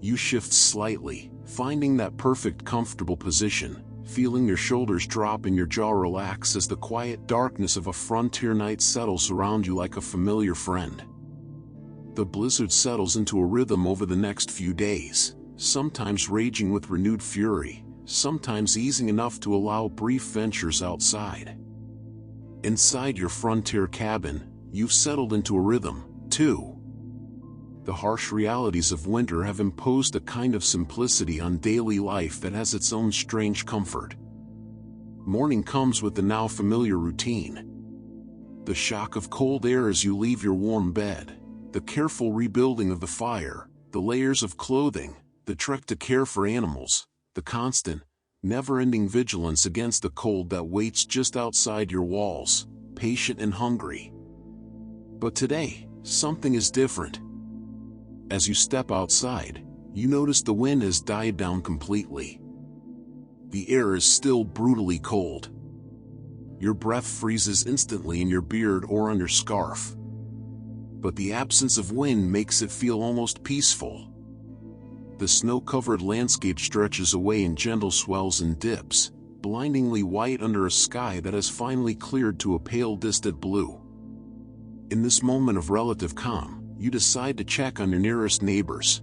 You shift slightly, finding that perfect comfortable position, feeling your shoulders drop and your jaw relax as the quiet darkness of a frontier night settles around you like a familiar friend. The blizzard settles into a rhythm over the next few days, sometimes raging with renewed fury, sometimes easing enough to allow brief ventures outside. Inside your frontier cabin, you've settled into a rhythm, too. The harsh realities of winter have imposed a kind of simplicity on daily life that has its own strange comfort. Morning comes with the now familiar routine. The shock of cold air as you leave your warm bed, the careful rebuilding of the fire, the layers of clothing, the trek to care for animals, the constant, never-ending vigilance against the cold that waits just outside your walls, patient and hungry. But today, something is different. As you step outside, you notice the wind has died down completely. The air is still brutally cold. Your breath freezes instantly in your beard or on your scarf. But the absence of wind makes it feel almost peaceful. The snow-covered landscape stretches away in gentle swells and dips, blindingly white under a sky that has finally cleared to a pale distant blue. In this moment of relative calm, you decide to check on your nearest neighbors.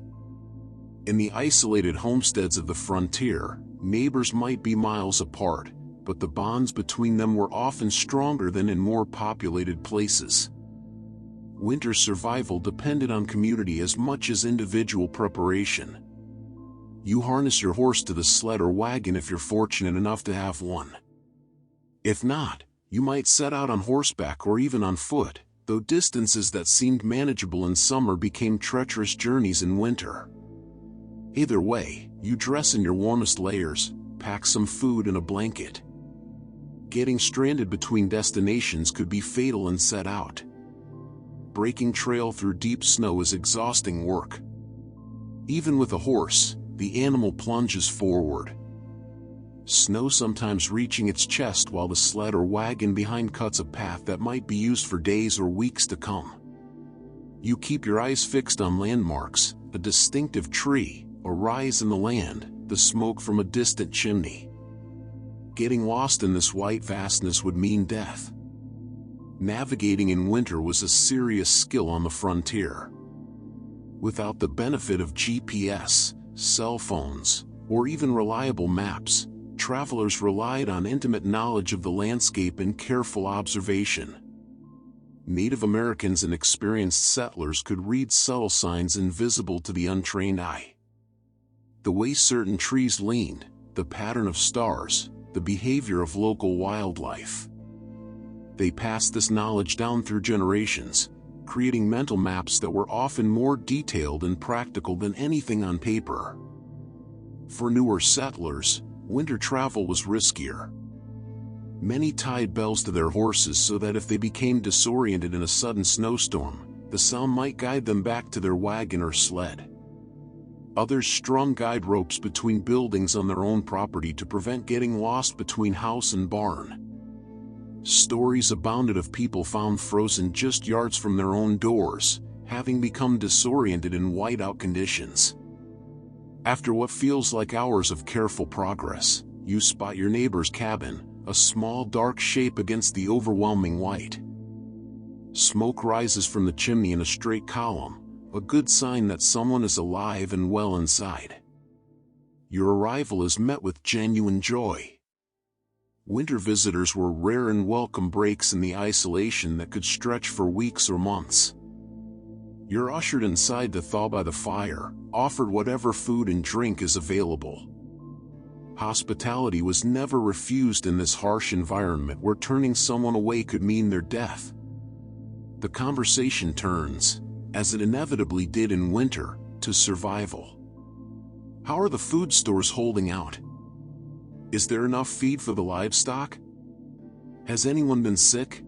In the isolated homesteads of the frontier, neighbors might be miles apart, but the bonds between them were often stronger than in more populated places. Winter survival depended on community as much as individual preparation. You harness your horse to the sled or wagon if you're fortunate enough to have one. If not, you might set out on horseback or even on foot, though distances that seemed manageable in summer became treacherous journeys in winter. Either way, you dress in your warmest layers, pack some food and a blanket. Getting stranded between destinations could be fatal and set out. Breaking trail through deep snow is exhausting work. Even with a horse, the animal plunges forward. Snow sometimes reaching its chest while the sled or wagon behind cuts a path that might be used for days or weeks to come. You keep your eyes fixed on landmarks, a distinctive tree, a rise in the land, the smoke from a distant chimney. Getting lost in this white vastness would mean death. Navigating in winter was a serious skill on the frontier. Without the benefit of GPS, cell phones, or even reliable maps, travelers relied on intimate knowledge of the landscape and careful observation. Native Americans and experienced settlers could read subtle signs invisible to the untrained eye. The way certain trees leaned, the pattern of stars, the behavior of local wildlife. They passed this knowledge down through generations, creating mental maps that were often more detailed and practical than anything on paper. For newer settlers, winter travel was riskier. Many tied bells to their horses so that if they became disoriented in a sudden snowstorm, the sound might guide them back to their wagon or sled. Others strung guide ropes between buildings on their own property to prevent getting lost between house and barn. Stories abounded of people found frozen just yards from their own doors, having become disoriented in whiteout conditions. After what feels like hours of careful progress, you spot your neighbor's cabin, a small dark shape against the overwhelming white. Smoke rises from the chimney in a straight column, a good sign that someone is alive and well inside. Your arrival is met with genuine joy. Winter visitors were rare and welcome breaks in the isolation that could stretch for weeks or months. You're ushered inside to thaw by the fire, offered whatever food and drink is available. Hospitality was never refused in this harsh environment where turning someone away could mean their death. The conversation turns, as it inevitably did in winter, to survival. How are the food stores holding out? Is there enough feed for the livestock? Has anyone been sick?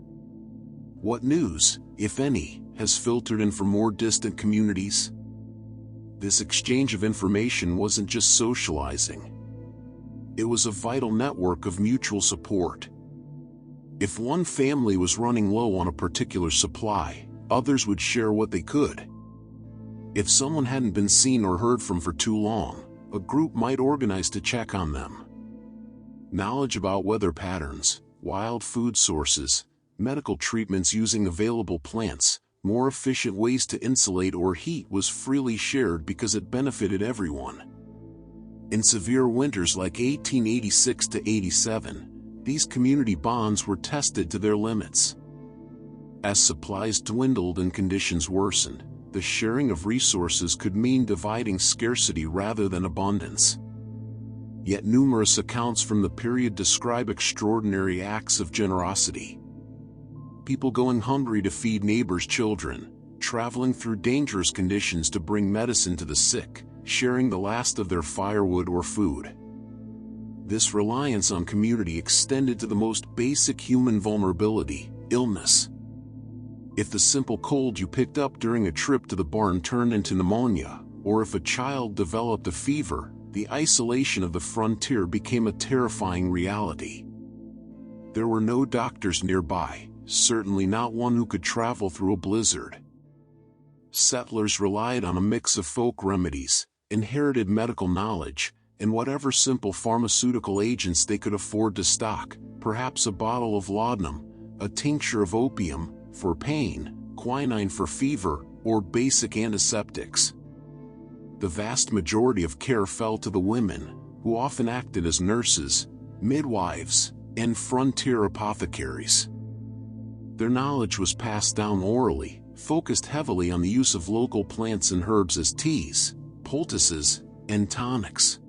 What news, if any, has filtered in from more distant communities? This exchange of information wasn't just socializing. It was a vital network of mutual support. If one family was running low on a particular supply, others would share what they could. If someone hadn't been seen or heard from for too long, a group might organize to check on them. Knowledge about weather patterns, wild food sources, medical treatments using available plants, more efficient ways to insulate or heat was freely shared because it benefited everyone. In severe winters like 1886 to 87, these community bonds were tested to their limits. As supplies dwindled and conditions worsened, the sharing of resources could mean dividing scarcity rather than abundance. Yet numerous accounts from the period describe extraordinary acts of generosity. People going hungry to feed neighbors' children, traveling through dangerous conditions to bring medicine to the sick, sharing the last of their firewood or food. This reliance on community extended to the most basic human vulnerability, illness. If the simple cold you picked up during a trip to the barn turned into pneumonia, or if a child developed a fever, the isolation of the frontier became a terrifying reality. There were no doctors nearby, certainly not one who could travel through a blizzard. Settlers relied on a mix of folk remedies, inherited medical knowledge, and whatever simple pharmaceutical agents they could afford to stock, perhaps a bottle of laudanum, a tincture of opium for pain, quinine for fever, or basic antiseptics. The vast majority of care fell to the women, who often acted as nurses, midwives, and frontier apothecaries. Their knowledge was passed down orally, focused heavily on the use of local plants and herbs as teas, poultices, and tonics.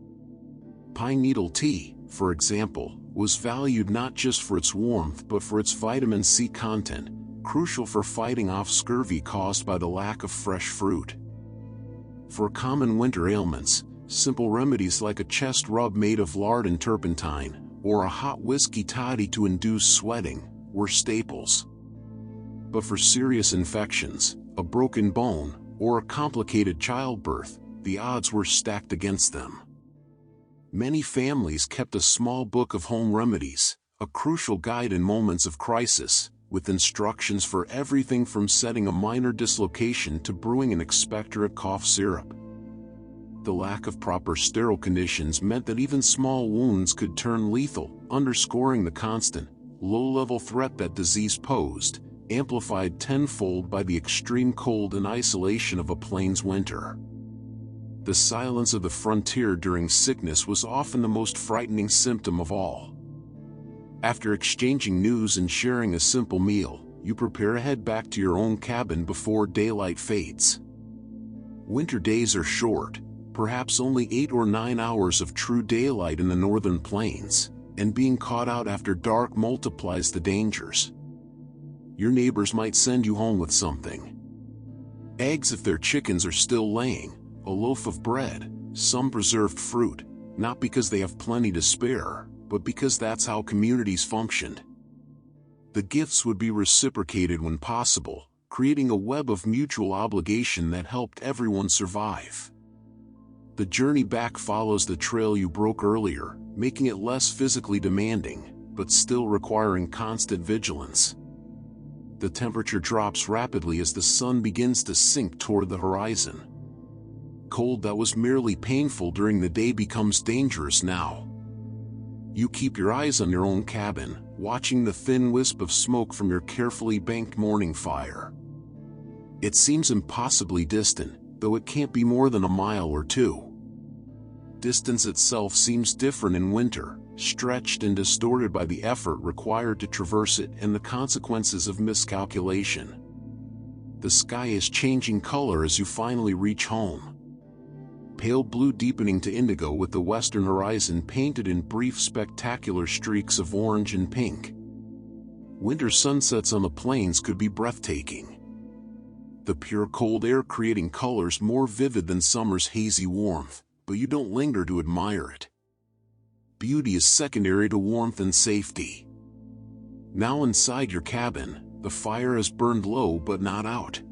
Pine needle tea, for example, was valued not just for its warmth but for its vitamin C content, crucial for fighting off scurvy caused by the lack of fresh fruit. For common winter ailments, simple remedies like a chest rub made of lard and turpentine, or a hot whiskey toddy to induce sweating, were staples. But for serious infections, a broken bone, or a complicated childbirth, the odds were stacked against them. Many families kept a small book of home remedies, a crucial guide in moments of crisis, with instructions for everything from setting a minor dislocation to brewing an expectorant cough syrup. The lack of proper sterile conditions meant that even small wounds could turn lethal, underscoring the constant, low-level threat that disease posed, amplified tenfold by the extreme cold and isolation of a plains winter. The silence of the frontier during sickness was often the most frightening symptom of all. After exchanging news and sharing a simple meal, you prepare to head back to your own cabin before daylight fades. Winter days are short, perhaps only 8 or 9 hours of true daylight in the northern plains, and being caught out after dark multiplies the dangers. Your neighbors might send you home with something. Eggs if their chickens are still laying, a loaf of bread, some preserved fruit, not because they have plenty to spare, but because that's how communities functioned. The gifts would be reciprocated when possible, creating a web of mutual obligation that helped everyone survive. The journey back follows the trail you broke earlier, making it less physically demanding, but still requiring constant vigilance. The temperature drops rapidly as the sun begins to sink toward the horizon. Cold that was merely painful during the day becomes dangerous now. You keep your eyes on your own cabin, watching the thin wisp of smoke from your carefully banked morning fire. It seems impossibly distant, though it can't be more than a mile or two. Distance itself seems different in winter, stretched and distorted by the effort required to traverse it and the consequences of miscalculation. The sky is changing color as you finally reach home. Pale blue deepening to indigo with the western horizon painted in brief spectacular streaks of orange and pink. Winter sunsets on the plains could be breathtaking. The pure cold air creating colors more vivid than summer's hazy warmth, but you don't linger to admire it. Beauty is secondary to warmth and safety. Now inside your cabin, the fire has burned low but not out.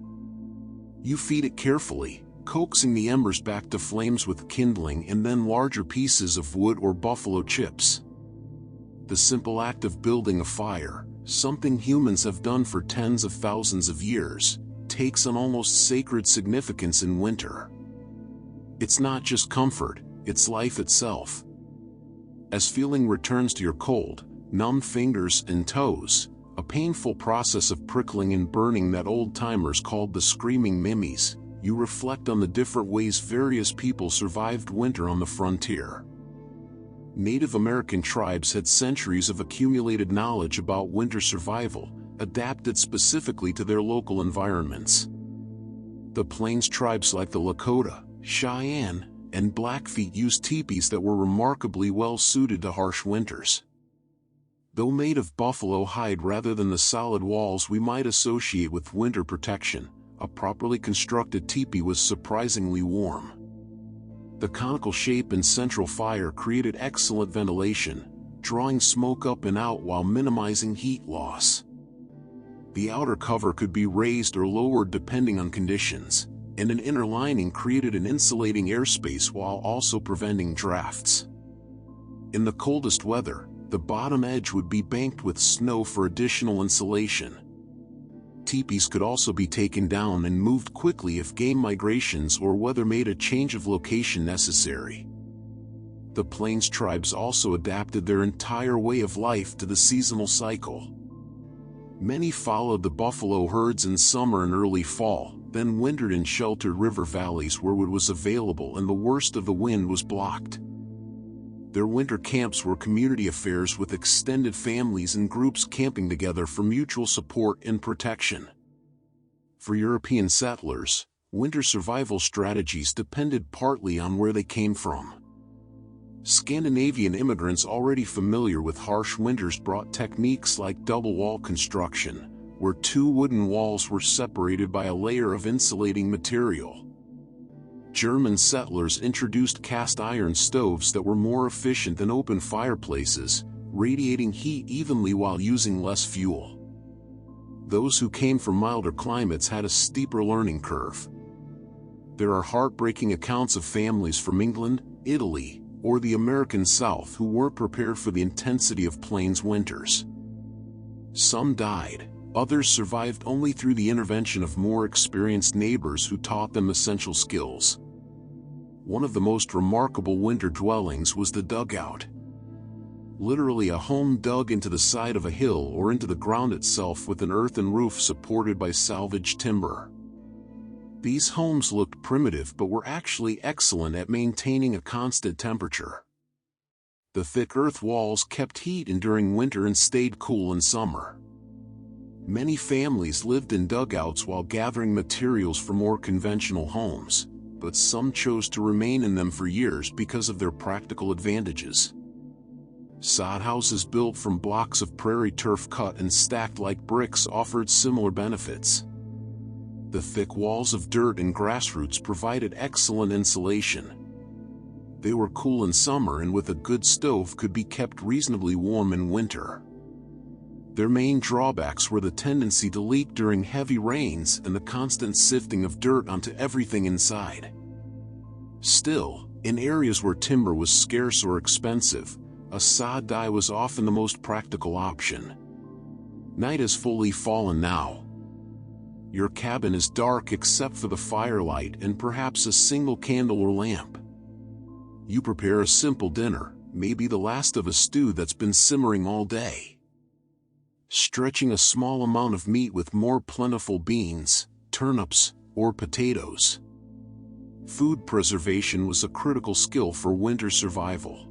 You feed it carefully, coaxing the embers back to flames with kindling and then larger pieces of wood or buffalo chips. The simple act of building a fire, something humans have done for tens of thousands of years, takes an almost sacred significance in winter. It's not just comfort, it's life itself. As feeling returns to your cold, numb fingers and toes, a painful process of prickling and burning that old-timers called the screaming mimmies, you reflect on the different ways various people survived winter on the frontier. Native American tribes had centuries of accumulated knowledge about winter survival, adapted specifically to their local environments. The Plains tribes like the Lakota, Cheyenne, and Blackfeet used teepees that were remarkably well suited to harsh winters. Though made of buffalo hide rather than the solid walls we might associate with winter protection, a properly constructed teepee was surprisingly warm. The conical shape and central fire created excellent ventilation, drawing smoke up and out while minimizing heat loss. The outer cover could be raised or lowered depending on conditions, and an inner lining created an insulating airspace while also preventing drafts. In the coldest weather, the bottom edge would be banked with snow for additional insulation. Teepees could also be taken down and moved quickly if game migrations or weather made a change of location necessary. The Plains tribes also adapted their entire way of life to the seasonal cycle. Many followed the buffalo herds in summer and early fall, then wintered in sheltered river valleys where wood was available and the worst of the wind was blocked. Their winter camps were community affairs with extended families and groups camping together for mutual support and protection. For European settlers, winter survival strategies depended partly on where they came from. Scandinavian immigrants already familiar with harsh winters brought techniques like double wall construction, where two wooden walls were separated by a layer of insulating material. German settlers introduced cast iron stoves that were more efficient than open fireplaces, radiating heat evenly while using less fuel. Those who came from milder climates had a steeper learning curve. There are heartbreaking accounts of families from England, Italy, or the American South who weren't prepared for the intensity of plains winters. Some died, others survived only through the intervention of more experienced neighbors who taught them essential skills. One of the most remarkable winter dwellings was the dugout. Literally a home dug into the side of a hill or into the ground itself with an earthen roof supported by salvaged timber. These homes looked primitive but were actually excellent at maintaining a constant temperature. The thick earth walls kept heat in during winter and stayed cool in summer. Many families lived in dugouts while gathering materials for more conventional homes, but some chose to remain in them for years because of their practical advantages. Sod houses built from blocks of prairie turf cut and stacked like bricks offered similar benefits. The thick walls of dirt and grassroots provided excellent insulation. They were cool in summer and with a good stove could be kept reasonably warm in winter. Their main drawbacks were the tendency to leak during heavy rains and the constant sifting of dirt onto everything inside. Still, in areas where timber was scarce or expensive, a sod dye was often the most practical option. Night has fully fallen now. Your cabin is dark except for the firelight and perhaps a single candle or lamp. You prepare a simple dinner, maybe the last of a stew that's been simmering all day. Stretching a small amount of meat with more plentiful beans, turnips, or potatoes. Food preservation was a critical skill for winter survival.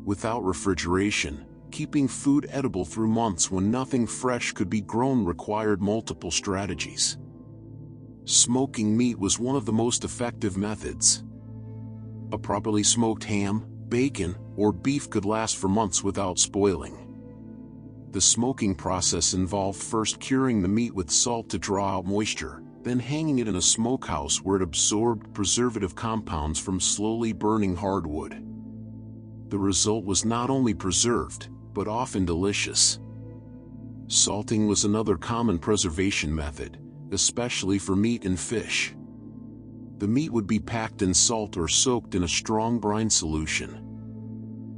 Without refrigeration, keeping food edible through months when nothing fresh could be grown required multiple strategies. Smoking meat was one of the most effective methods. A properly smoked ham, bacon, or beef could last for months without spoiling. The smoking process involved first curing the meat with salt to draw out moisture, then hanging it in a smokehouse where it absorbed preservative compounds from slowly burning hardwood. The result was not only preserved, but often delicious. Salting was another common preservation method, especially for meat and fish. The meat would be packed in salt or soaked in a strong brine solution.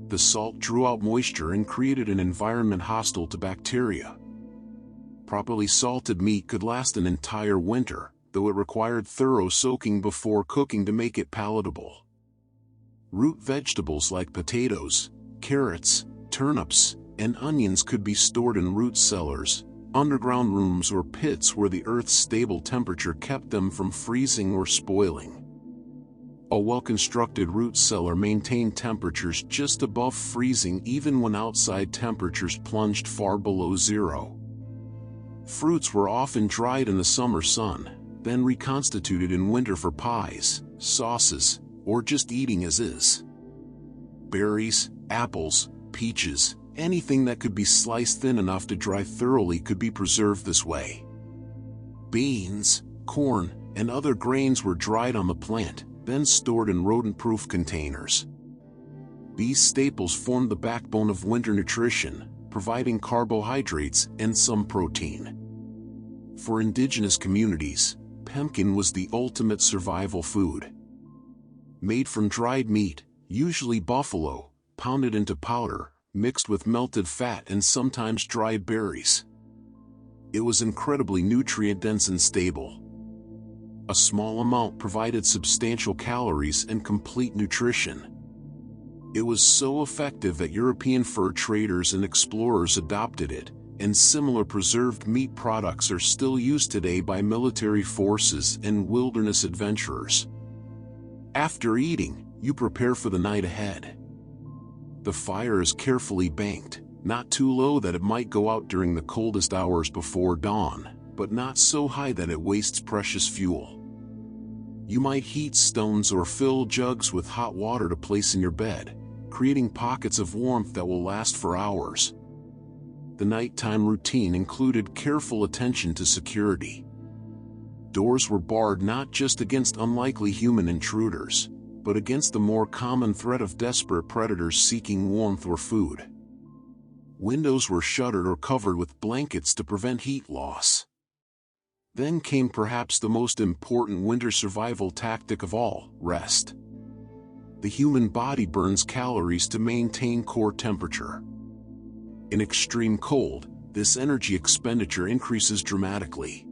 The salt drew out moisture and created an environment hostile to bacteria. Properly salted meat could last an entire winter, though it required thorough soaking before cooking to make it palatable. Root vegetables like potatoes, carrots, turnips, and onions could be stored in root cellars, underground rooms or pits where the earth's stable temperature kept them from freezing or spoiling. A well-constructed root cellar maintained temperatures just above freezing even when outside temperatures plunged far below zero. Fruits were often dried in the summer sun, then reconstituted in winter for pies, sauces, or just eating as is. Berries, apples, peaches, anything that could be sliced thin enough to dry thoroughly could be preserved this way. Beans, corn, and other grains were dried on the plant, then stored in rodent-proof containers. These staples formed the backbone of winter nutrition, providing carbohydrates and some protein. For indigenous communities, pemmican was the ultimate survival food. Made from dried meat, usually buffalo, pounded into powder, mixed with melted fat and sometimes dried berries. It was incredibly nutrient-dense and stable. A small amount provided substantial calories and complete nutrition. It was so effective that European fur traders and explorers adopted it, and similar preserved meat products are still used today by military forces and wilderness adventurers. After eating, you prepare for the night ahead. The fire is carefully banked, not too low that it might go out during the coldest hours before dawn, but not so high that it wastes precious fuel. You might heat stones or fill jugs with hot water to place in your bed, creating pockets of warmth that will last for hours. The nighttime routine included careful attention to security. Doors were barred not just against unlikely human intruders, but against the more common threat of desperate predators seeking warmth or food. Windows were shuttered or covered with blankets to prevent heat loss. Then came perhaps the most important winter survival tactic of all: rest. The human body burns calories to maintain core temperature. In extreme cold, this energy expenditure increases dramatically.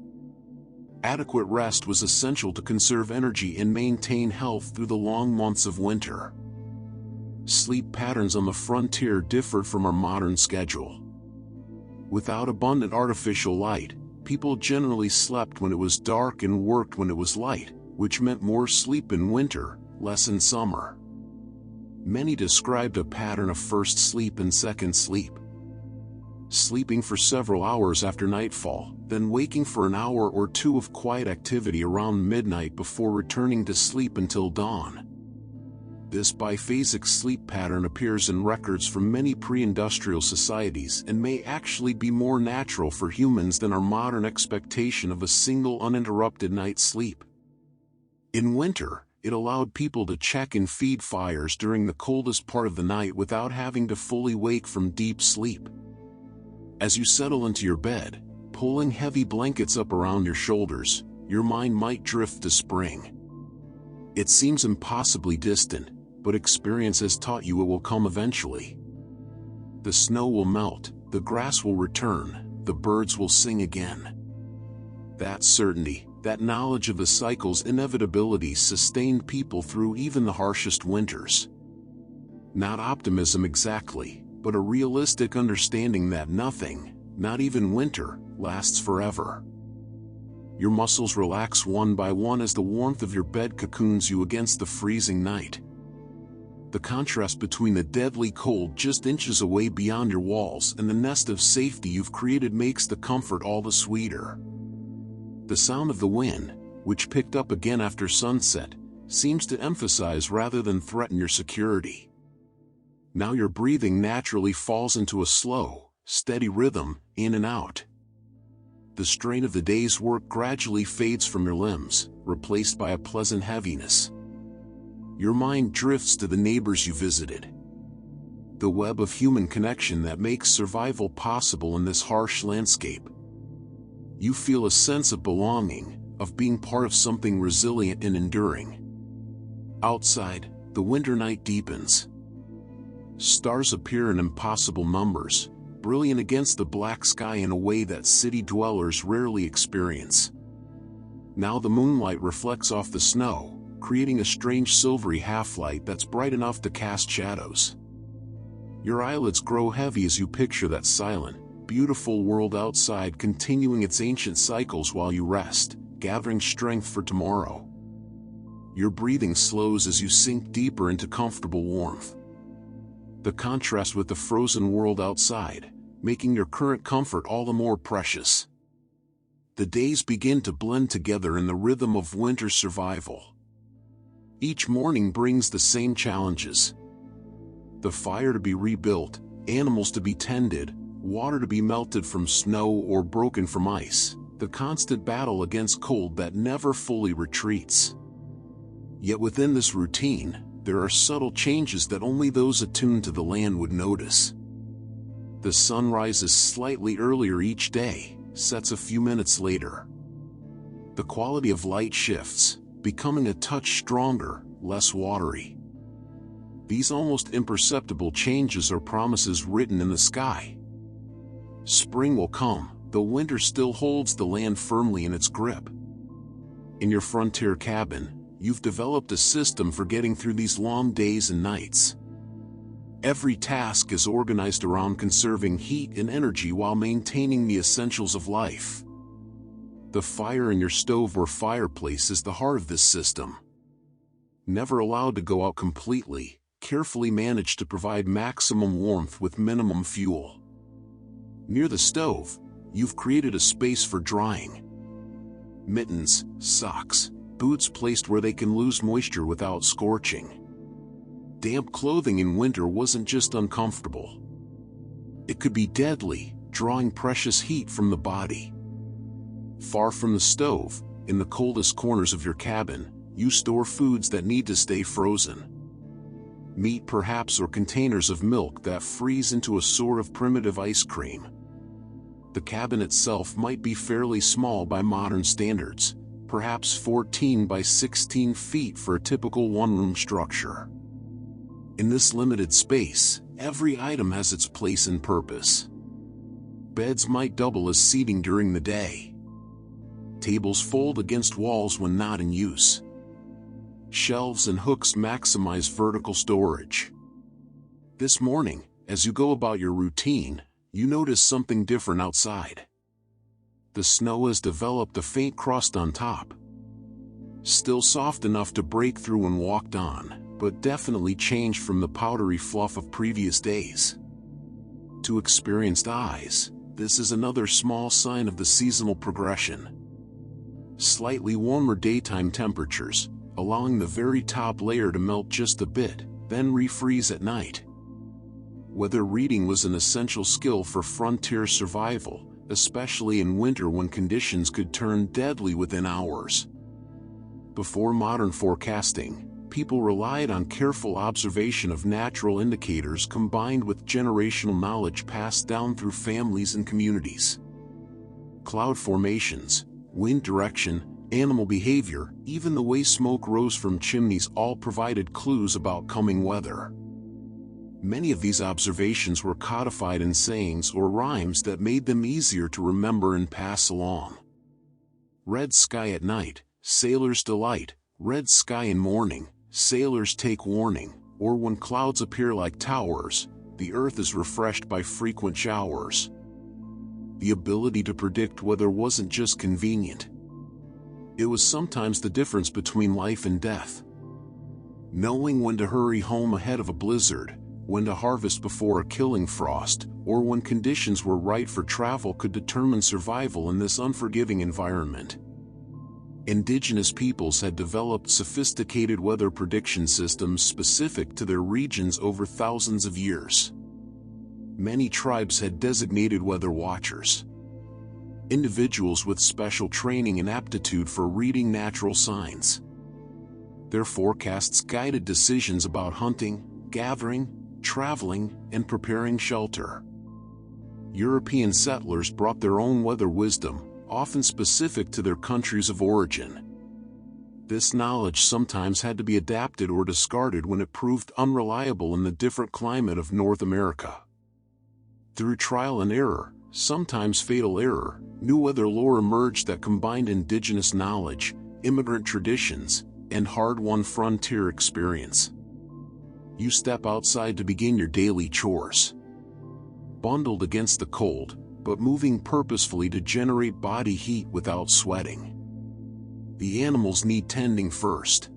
Adequate rest was essential to conserve energy and maintain health through the long months of winter. Sleep patterns on the frontier differed from our modern schedule. Without abundant artificial light, people generally slept when it was dark and worked when it was light, which meant more sleep in winter, less in summer. Many described a pattern of first sleep and second sleep. Sleeping for several hours after nightfall, then waking for an hour or two of quiet activity around midnight before returning to sleep until dawn. This biphasic sleep pattern appears in records from many pre-industrial societies and may actually be more natural for humans than our modern expectation of a single uninterrupted night's sleep. In winter, it allowed people to check and feed fires during the coldest part of the night without having to fully wake from deep sleep. As you settle into your bed, pulling heavy blankets up around your shoulders, your mind might drift to spring. It seems impossibly distant, but experience has taught you it will come eventually. The snow will melt, the grass will return, the birds will sing again. That certainty, that knowledge of the cycle's inevitability sustained people through even the harshest winters. Not optimism exactly, but a realistic understanding that nothing, not even winter, lasts forever. Your muscles relax one by one as the warmth of your bed cocoons you against the freezing night. The contrast between the deadly cold just inches away beyond your walls and the nest of safety you've created makes the comfort all the sweeter. The sound of the wind, which picked up again after sunset, seems to emphasize rather than threaten your security. Now your breathing naturally falls into a slow, steady rhythm, in and out. The strain of the day's work gradually fades from your limbs, replaced by a pleasant heaviness. Your mind drifts to the neighbors you visited. The web of human connection that makes survival possible in this harsh landscape. You feel a sense of belonging, of being part of something resilient and enduring. Outside, the winter night deepens. Stars appear in impossible numbers, brilliant against the black sky in a way that city dwellers rarely experience. Now the moonlight reflects off the snow, creating a strange silvery half-light that's bright enough to cast shadows. Your eyelids grow heavy as you picture that silent, beautiful world outside continuing its ancient cycles while you rest, gathering strength for tomorrow. Your breathing slows as you sink deeper into comfortable warmth. The contrast with the frozen world outside, making your current comfort all the more precious. The days begin to blend together in the rhythm of winter survival. Each morning brings the same challenges. The fire to be rebuilt, animals to be tended, water to be melted from snow or broken from ice, the constant battle against cold that never fully retreats. Yet within this routine, there are subtle changes that only those attuned to the land would notice. The sun rises slightly earlier each day, sets a few minutes later. The quality of light shifts, becoming a touch stronger, less watery. These almost imperceptible changes are promises written in the sky. Spring will come, though winter still holds the land firmly in its grip. In your frontier cabin, you've developed a system for getting through these long days and nights. Every task is organized around conserving heat and energy while maintaining the essentials of life. The fire in your stove or fireplace is the heart of this system. Never allowed to go out completely, carefully managed to provide maximum warmth with minimum fuel. Near the stove, you've created a space for drying. Mittens, socks, boots placed where they can lose moisture without scorching. Damp clothing in winter wasn't just uncomfortable. It could be deadly, drawing precious heat from the body. Far from the stove, in the coldest corners of your cabin, you store foods that need to stay frozen. Meat perhaps, or containers of milk that freeze into a sort of primitive ice cream. The cabin itself might be fairly small by modern standards, perhaps 14 by 16 feet for a typical one-room structure. In this limited space, every item has its place and purpose. Beds might double as seating during the day. Tables fold against walls when not in use. Shelves and hooks maximize vertical storage. This morning, as you go about your routine, you notice something different outside. The snow has developed a faint crust on top. Still soft enough to break through when walked on, but definitely changed from the powdery fluff of previous days. To experienced eyes, this is another small sign of the seasonal progression. Slightly warmer daytime temperatures, allowing the very top layer to melt just a bit, then refreeze at night. Weather reading was an essential skill for frontier survival, especially in winter when conditions could turn deadly within hours. Before modern forecasting, people relied on careful observation of natural indicators combined with generational knowledge passed down through families and communities. Cloud formations, wind direction, animal behavior, even the way smoke rose from chimneys all provided clues about coming weather. Many of these observations were codified in sayings or rhymes that made them easier to remember and pass along. Red sky at night, sailors delight; red sky in morning, sailors take warning; or when clouds appear like towers, the earth is refreshed by frequent showers. The ability to predict weather wasn't just convenient. It was sometimes the difference between life and death. Knowing when to hurry home ahead of a blizzard, when to harvest before a killing frost, or when conditions were right for travel could determine survival in this unforgiving environment. Indigenous peoples had developed sophisticated weather prediction systems specific to their regions over thousands of years. Many tribes had designated weather watchers, individuals with special training and aptitude for reading natural signs. Their forecasts guided decisions about hunting, gathering, traveling, and preparing shelter. European settlers brought their own weather wisdom, often specific to their countries of origin. This knowledge sometimes had to be adapted or discarded when it proved unreliable in the different climate of North America. Through trial and error, sometimes fatal error, new weather lore emerged that combined indigenous knowledge, immigrant traditions, and hard-won frontier experience. You step outside to begin your daily chores. Bundled against the cold, but moving purposefully to generate body heat without sweating. The animals need tending first.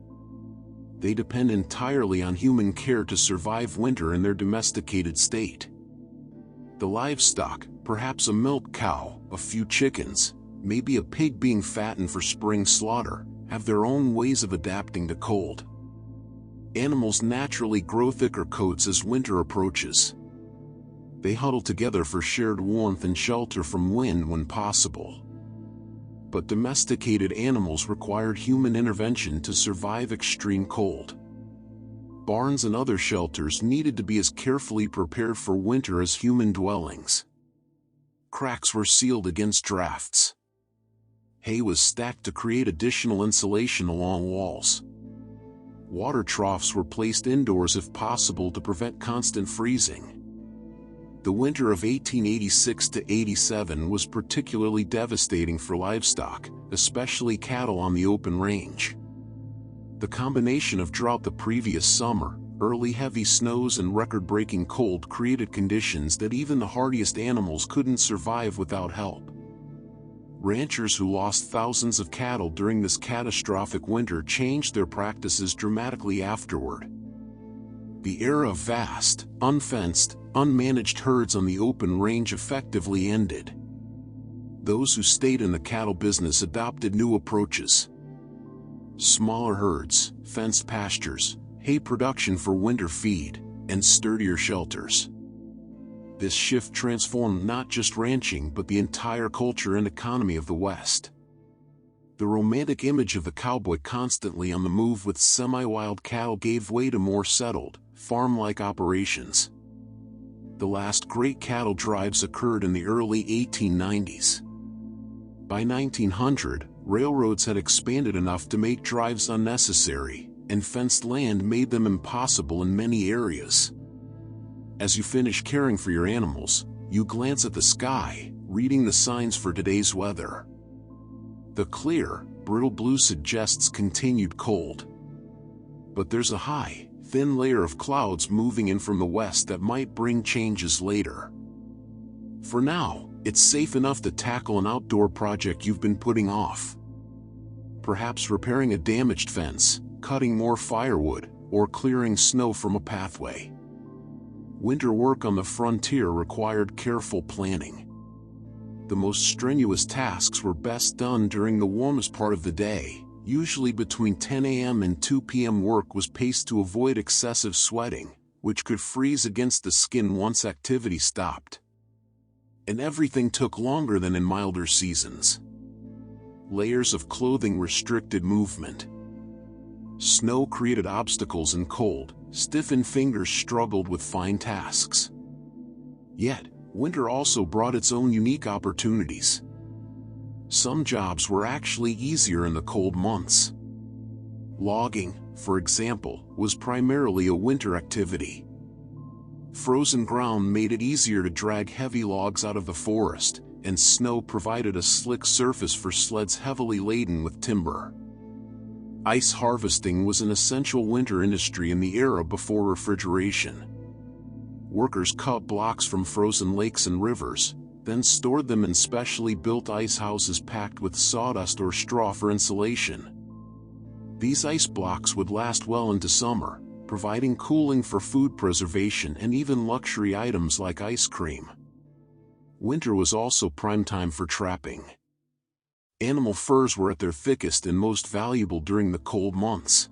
They depend entirely on human care to survive winter in their domesticated state. The livestock, perhaps a milk cow, a few chickens, maybe a pig being fattened for spring slaughter, have their own ways of adapting to cold. Animals naturally grow thicker coats as winter approaches. They huddle together for shared warmth and shelter from wind when possible. But domesticated animals required human intervention to survive extreme cold. Barns and other shelters needed to be as carefully prepared for winter as human dwellings. Cracks were sealed against drafts. Hay was stacked to create additional insulation along walls. Water troughs were placed indoors if possible to prevent constant freezing. The winter of 1886 to 87 was particularly devastating for livestock, especially cattle on the open range. The combination of drought the previous summer, early heavy snows and record-breaking cold created conditions that even the hardiest animals couldn't survive without help. Ranchers who lost thousands of cattle during this catastrophic winter changed their practices dramatically afterward. The era of vast, unfenced, unmanaged herds on the open range effectively ended. Those who stayed in the cattle business adopted new approaches. Smaller herds, fenced pastures, hay production for winter feed, and sturdier shelters. This shift transformed not just ranching but the entire culture and economy of the West. The romantic image of the cowboy constantly on the move with semi-wild cattle gave way to more settled, farm-like operations. The last great cattle drives occurred in the early 1890s. By 1900, railroads had expanded enough to make drives unnecessary, and fenced land made them impossible in many areas. As you finish caring for your animals, you glance at the sky, reading the signs for today's weather. The clear, brittle blue suggests continued cold. But there's a high, thin layer of clouds moving in from the west that might bring changes later. For now, it's safe enough to tackle an outdoor project you've been putting off. Perhaps repairing a damaged fence, cutting more firewood, or clearing snow from a pathway. Winter work on the frontier required careful planning. The most strenuous tasks were best done during the warmest part of the day, Usually between 10 a.m. and 2 p.m. work was paced to avoid excessive sweating, which could freeze against the skin once activity stopped. And everything took longer than in milder seasons. Layers of clothing restricted movement. Snow created obstacles and cold, stiffened fingers struggled with fine tasks. Yet, winter also brought its own unique opportunities. Some jobs were actually easier in the cold months. Logging, for example, was primarily a winter activity. Frozen ground made it easier to drag heavy logs out of the forest, and snow provided a slick surface for sleds heavily laden with timber. Ice harvesting was an essential winter industry in the era before refrigeration. Workers cut blocks from frozen lakes and rivers, then stored them in specially built ice houses packed with sawdust or straw for insulation. These ice blocks would last well into summer, providing cooling for food preservation and even luxury items like ice cream. Winter was also prime time for trapping. Animal furs were at their thickest and most valuable during the cold months.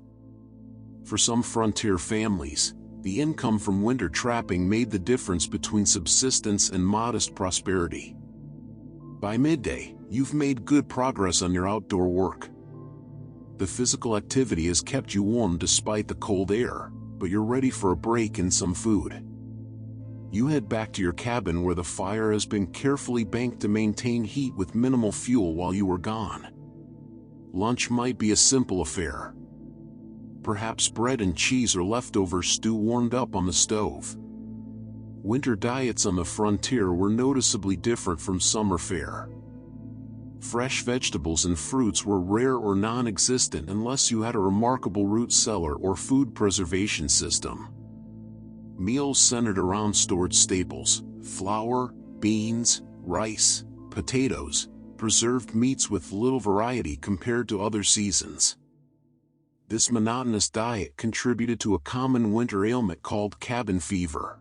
For some frontier families, the income from winter trapping made the difference between subsistence and modest prosperity. By midday, you've made good progress on your outdoor work. The physical activity has kept you warm despite the cold air, but you're ready for a break and some food. You head back to your cabin where the fire has been carefully banked to maintain heat with minimal fuel while you were gone. Lunch might be a simple affair. Perhaps bread and cheese or leftover stew warmed up on the stove. Winter diets on the frontier were noticeably different from summer fare. Fresh vegetables and fruits were rare or non-existent unless you had a remarkable root cellar or food preservation system. Meals centered around stored staples: flour, beans, rice, potatoes, preserved meats with little variety compared to other seasons. This monotonous diet contributed to a common winter ailment called cabin fever.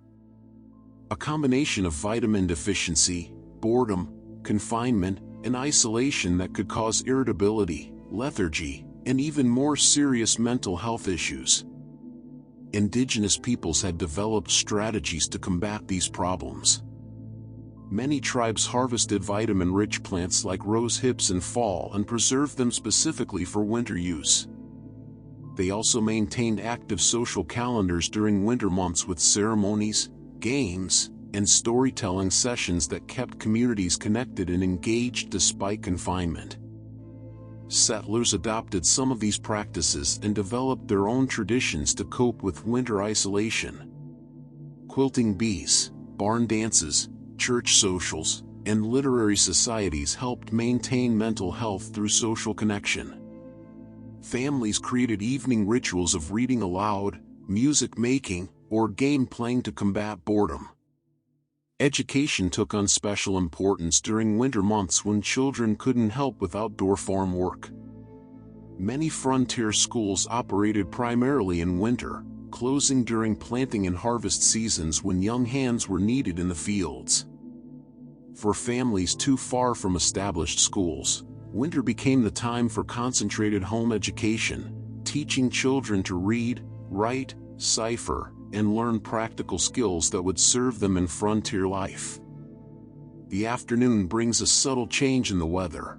A combination of vitamin deficiency, boredom, confinement, and isolation that could cause irritability, lethargy, and even more serious mental health issues. Indigenous peoples had developed strategies to combat these problems. Many tribes harvested vitamin-rich plants like rose hips in fall and preserved them specifically for winter use. They also maintained active social calendars during winter months with ceremonies, games, and storytelling sessions that kept communities connected and engaged despite confinement. Settlers adopted some of these practices and developed their own traditions to cope with winter isolation. Quilting bees, barn dances, church socials, and literary societies helped maintain mental health through social connection. Families created evening rituals of reading aloud, music making, or game playing to combat boredom. Education took on special importance during winter months when children couldn't help with outdoor farm work. Many frontier schools operated primarily in winter, closing during planting and harvest seasons when young hands were needed in the fields. For families too far from established schools, winter became the time for concentrated home education, teaching children to read, write, cipher, and learn practical skills that would serve them in frontier life. The afternoon brings a subtle change in the weather.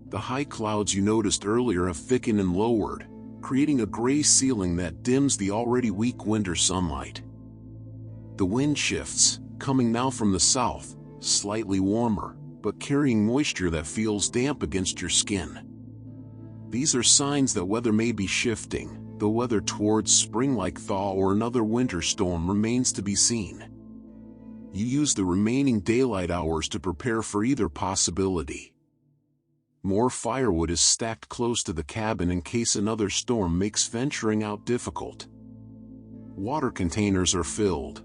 The high clouds you noticed earlier have thickened and lowered, creating a gray ceiling that dims the already weak winter sunlight. The wind shifts, coming now from the south, slightly warmer, but carrying moisture that feels damp against your skin. These are signs that weather may be shifting, though whether towards spring-like thaw or another winter storm remains to be seen. You use the remaining daylight hours to prepare for either possibility. More firewood is stacked close to the cabin in case another storm makes venturing out difficult. Water containers are filled.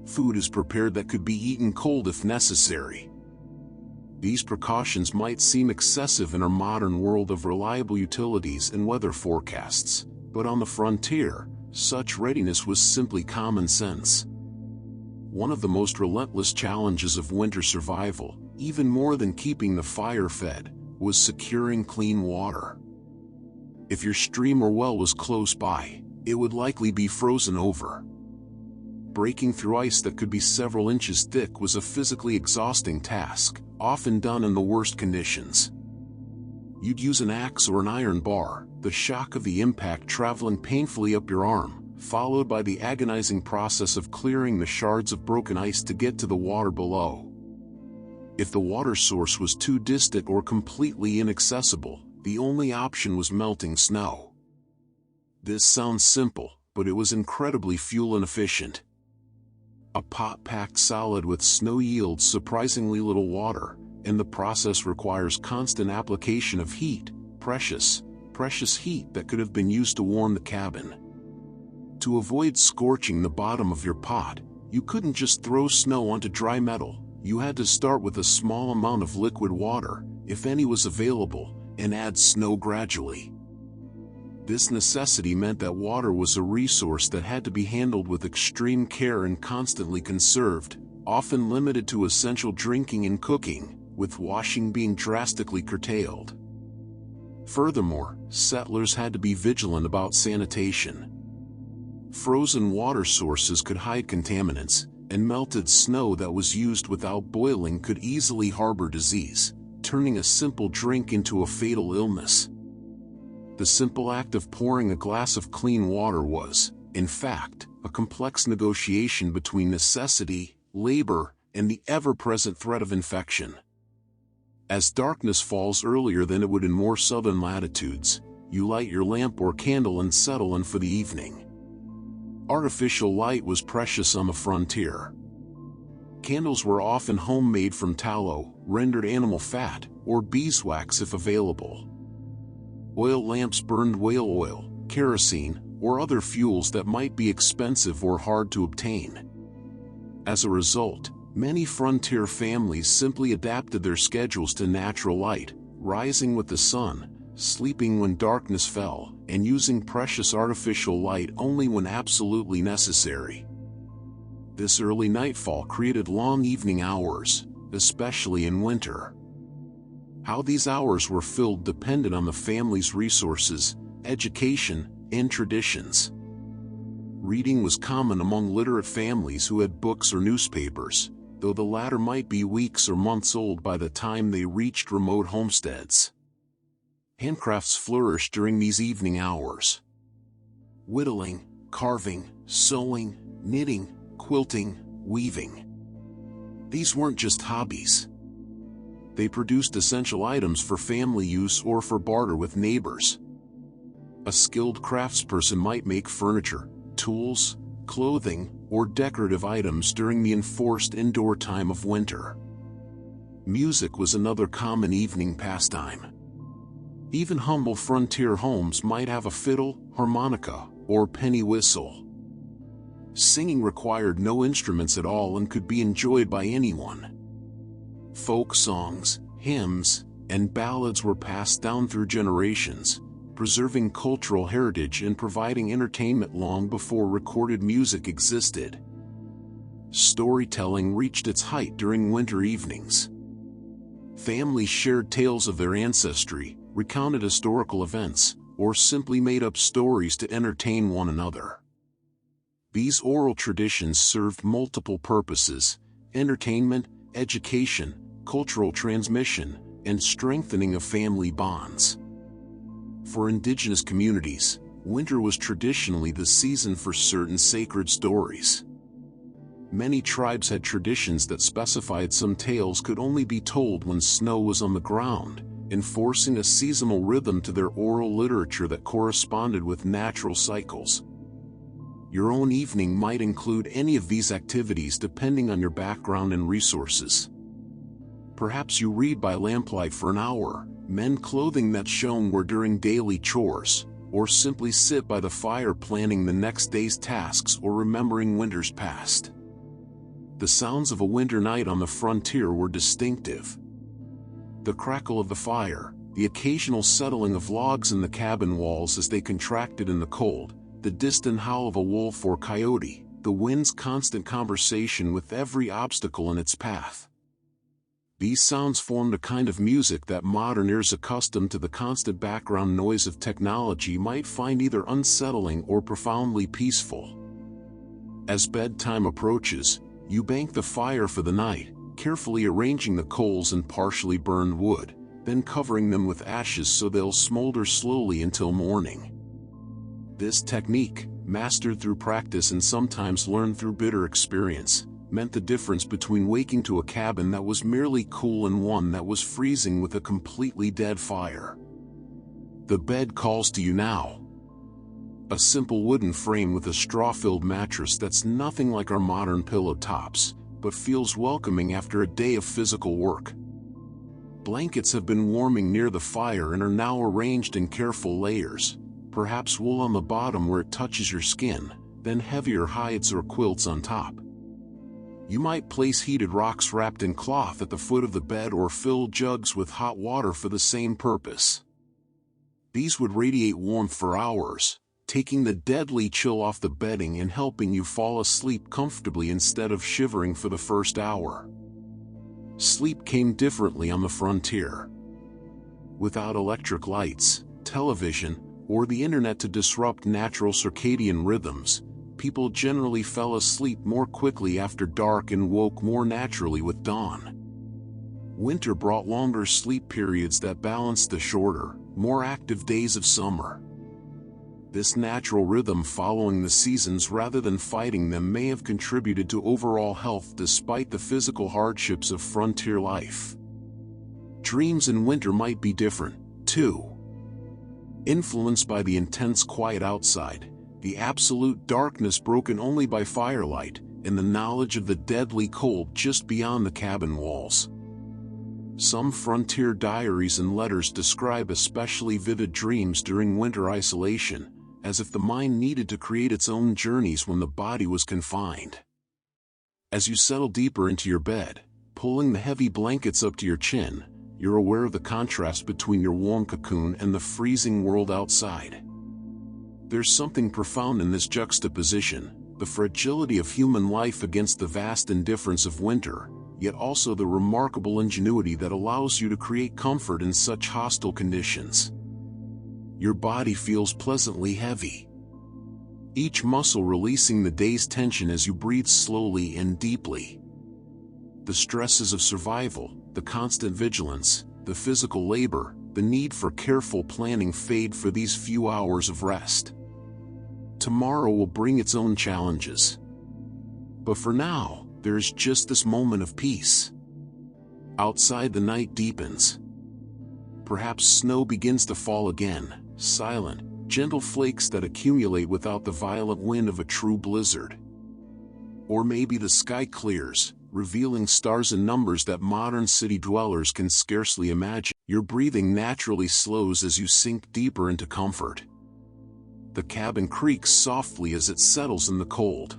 Food is prepared that could be eaten cold if necessary. These precautions might seem excessive in our modern world of reliable utilities and weather forecasts, but on the frontier, such readiness was simply common sense. One of the most relentless challenges of winter survival, even more than keeping the fire fed, was securing clean water. If your stream or well was close by, it would likely be frozen over. Breaking through ice that could be several inches thick was a physically exhausting task, often done in the worst conditions. You'd use an axe or an iron bar, the shock of the impact traveling painfully up your arm, followed by the agonizing process of clearing the shards of broken ice to get to the water below. If the water source was too distant or completely inaccessible, the only option was melting snow. This sounds simple, but it was incredibly fuel inefficient. A pot packed solid with snow yields surprisingly little water, and the process requires constant application of heat, precious heat that could have been used to warm the cabin. To avoid scorching the bottom of your pot, you couldn't just throw snow onto dry metal. You had to start with a small amount of liquid water, if any was available, and add snow gradually. This necessity meant that water was a resource that had to be handled with extreme care and constantly conserved, often limited to essential drinking and cooking, with washing being drastically curtailed. Furthermore, settlers had to be vigilant about sanitation. Frozen water sources could hide contaminants, and melted snow that was used without boiling could easily harbor disease, turning a simple drink into a fatal illness. The simple act of pouring a glass of clean water was, in fact, a complex negotiation between necessity, labor, and the ever-present threat of infection. As darkness falls earlier than it would in more southern latitudes, you light your lamp or candle and settle in for the evening. Artificial light was precious on the frontier. Candles were often homemade from tallow, rendered animal fat, or beeswax if available. Oil lamps burned whale oil, kerosene, or other fuels that might be expensive or hard to obtain. As a result, many frontier families simply adapted their schedules to natural light, rising with the sun, sleeping when darkness fell, and using precious artificial light only when absolutely necessary. This early nightfall created long evening hours, especially in winter. How these hours were filled depended on the family's resources, education, and traditions. Reading was common among literate families who had books or newspapers, though the latter might be weeks or months old by the time they reached remote homesteads. Handcrafts flourished during these evening hours. Whittling, carving, sewing, knitting, quilting, weaving. These weren't just hobbies. They produced essential items for family use or for barter with neighbors. A skilled craftsperson might make furniture, tools, clothing, or decorative items during the enforced indoor time of winter. Music was another common evening pastime. Even humble frontier homes might have a fiddle, harmonica, or penny whistle. Singing required no instruments at all and could be enjoyed by anyone. Folk songs, hymns, and ballads were passed down through generations, preserving cultural heritage and providing entertainment long before recorded music existed. Storytelling reached its height during winter evenings. Families shared tales of their ancestry, recounted historical events, or simply made up stories to entertain one another. These oral traditions served multiple purposes: entertainment, education, cultural transmission, and strengthening of family bonds. For indigenous communities, winter was traditionally the season for certain sacred stories. Many tribes had traditions that specified some tales could only be told when snow was on the ground, enforcing a seasonal rhythm to their oral literature that corresponded with natural cycles. Your own evening might include any of these activities depending on your background and resources. Perhaps you read by lamplight for an hour, mend clothing that shone were during daily chores, or simply sit by the fire planning the next day's tasks or remembering winters past. The sounds of a winter night on the frontier were distinctive. The crackle of the fire, the occasional settling of logs in the cabin walls as they contracted in the cold, the distant howl of a wolf or coyote, the wind's constant conversation with every obstacle in its path. These sounds formed a kind of music that modern ears accustomed to the constant background noise of technology might find either unsettling or profoundly peaceful. As bedtime approaches, you bank the fire for the night, carefully arranging the coals and partially burned wood, then covering them with ashes so they'll smolder slowly until morning. This technique, mastered through practice and sometimes learned through bitter experience, meant the difference between waking to a cabin that was merely cool and one that was freezing with a completely dead fire. The bed calls to you now. A simple wooden frame with a straw-filled mattress that's nothing like our modern pillow tops, but feels welcoming after a day of physical work. Blankets have been warming near the fire and are now arranged in careful layers, perhaps wool on the bottom where it touches your skin, then heavier hides or quilts on top. You might place heated rocks wrapped in cloth at the foot of the bed or fill jugs with hot water for the same purpose. These would radiate warmth for hours, taking the deadly chill off the bedding and helping you fall asleep comfortably instead of shivering for the first hour. Sleep came differently on the frontier. Without electric lights, television, or the internet to disrupt natural circadian rhythms, people generally fell asleep more quickly after dark and woke more naturally with dawn. Winter brought longer sleep periods that balanced the shorter, more active days of summer. This natural rhythm following the seasons rather than fighting them may have contributed to overall health despite the physical hardships of frontier life. Dreams in winter might be different, too. Influenced by the intense quiet outside, the absolute darkness broken only by firelight, and the knowledge of the deadly cold just beyond the cabin walls. Some frontier diaries and letters describe especially vivid dreams during winter isolation, as if the mind needed to create its own journeys when the body was confined. As you settle deeper into your bed, pulling the heavy blankets up to your chin, you're aware of the contrast between your warm cocoon and the freezing world outside. There's something profound in this juxtaposition, the fragility of human life against the vast indifference of winter, yet also the remarkable ingenuity that allows you to create comfort in such hostile conditions. Your body feels pleasantly heavy, each muscle releasing the day's tension as you breathe slowly and deeply. The stresses of survival, the constant vigilance, the physical labor, the need for careful planning fade for these few hours of rest. Tomorrow will bring its own challenges. But for now, there is just this moment of peace. Outside, the night deepens. Perhaps snow begins to fall again, silent, gentle flakes that accumulate without the violent wind of a true blizzard. Or maybe the sky clears, revealing stars in numbers that modern city dwellers can scarcely imagine. Your breathing naturally slows as you sink deeper into comfort. The cabin creaks softly as it settles in the cold.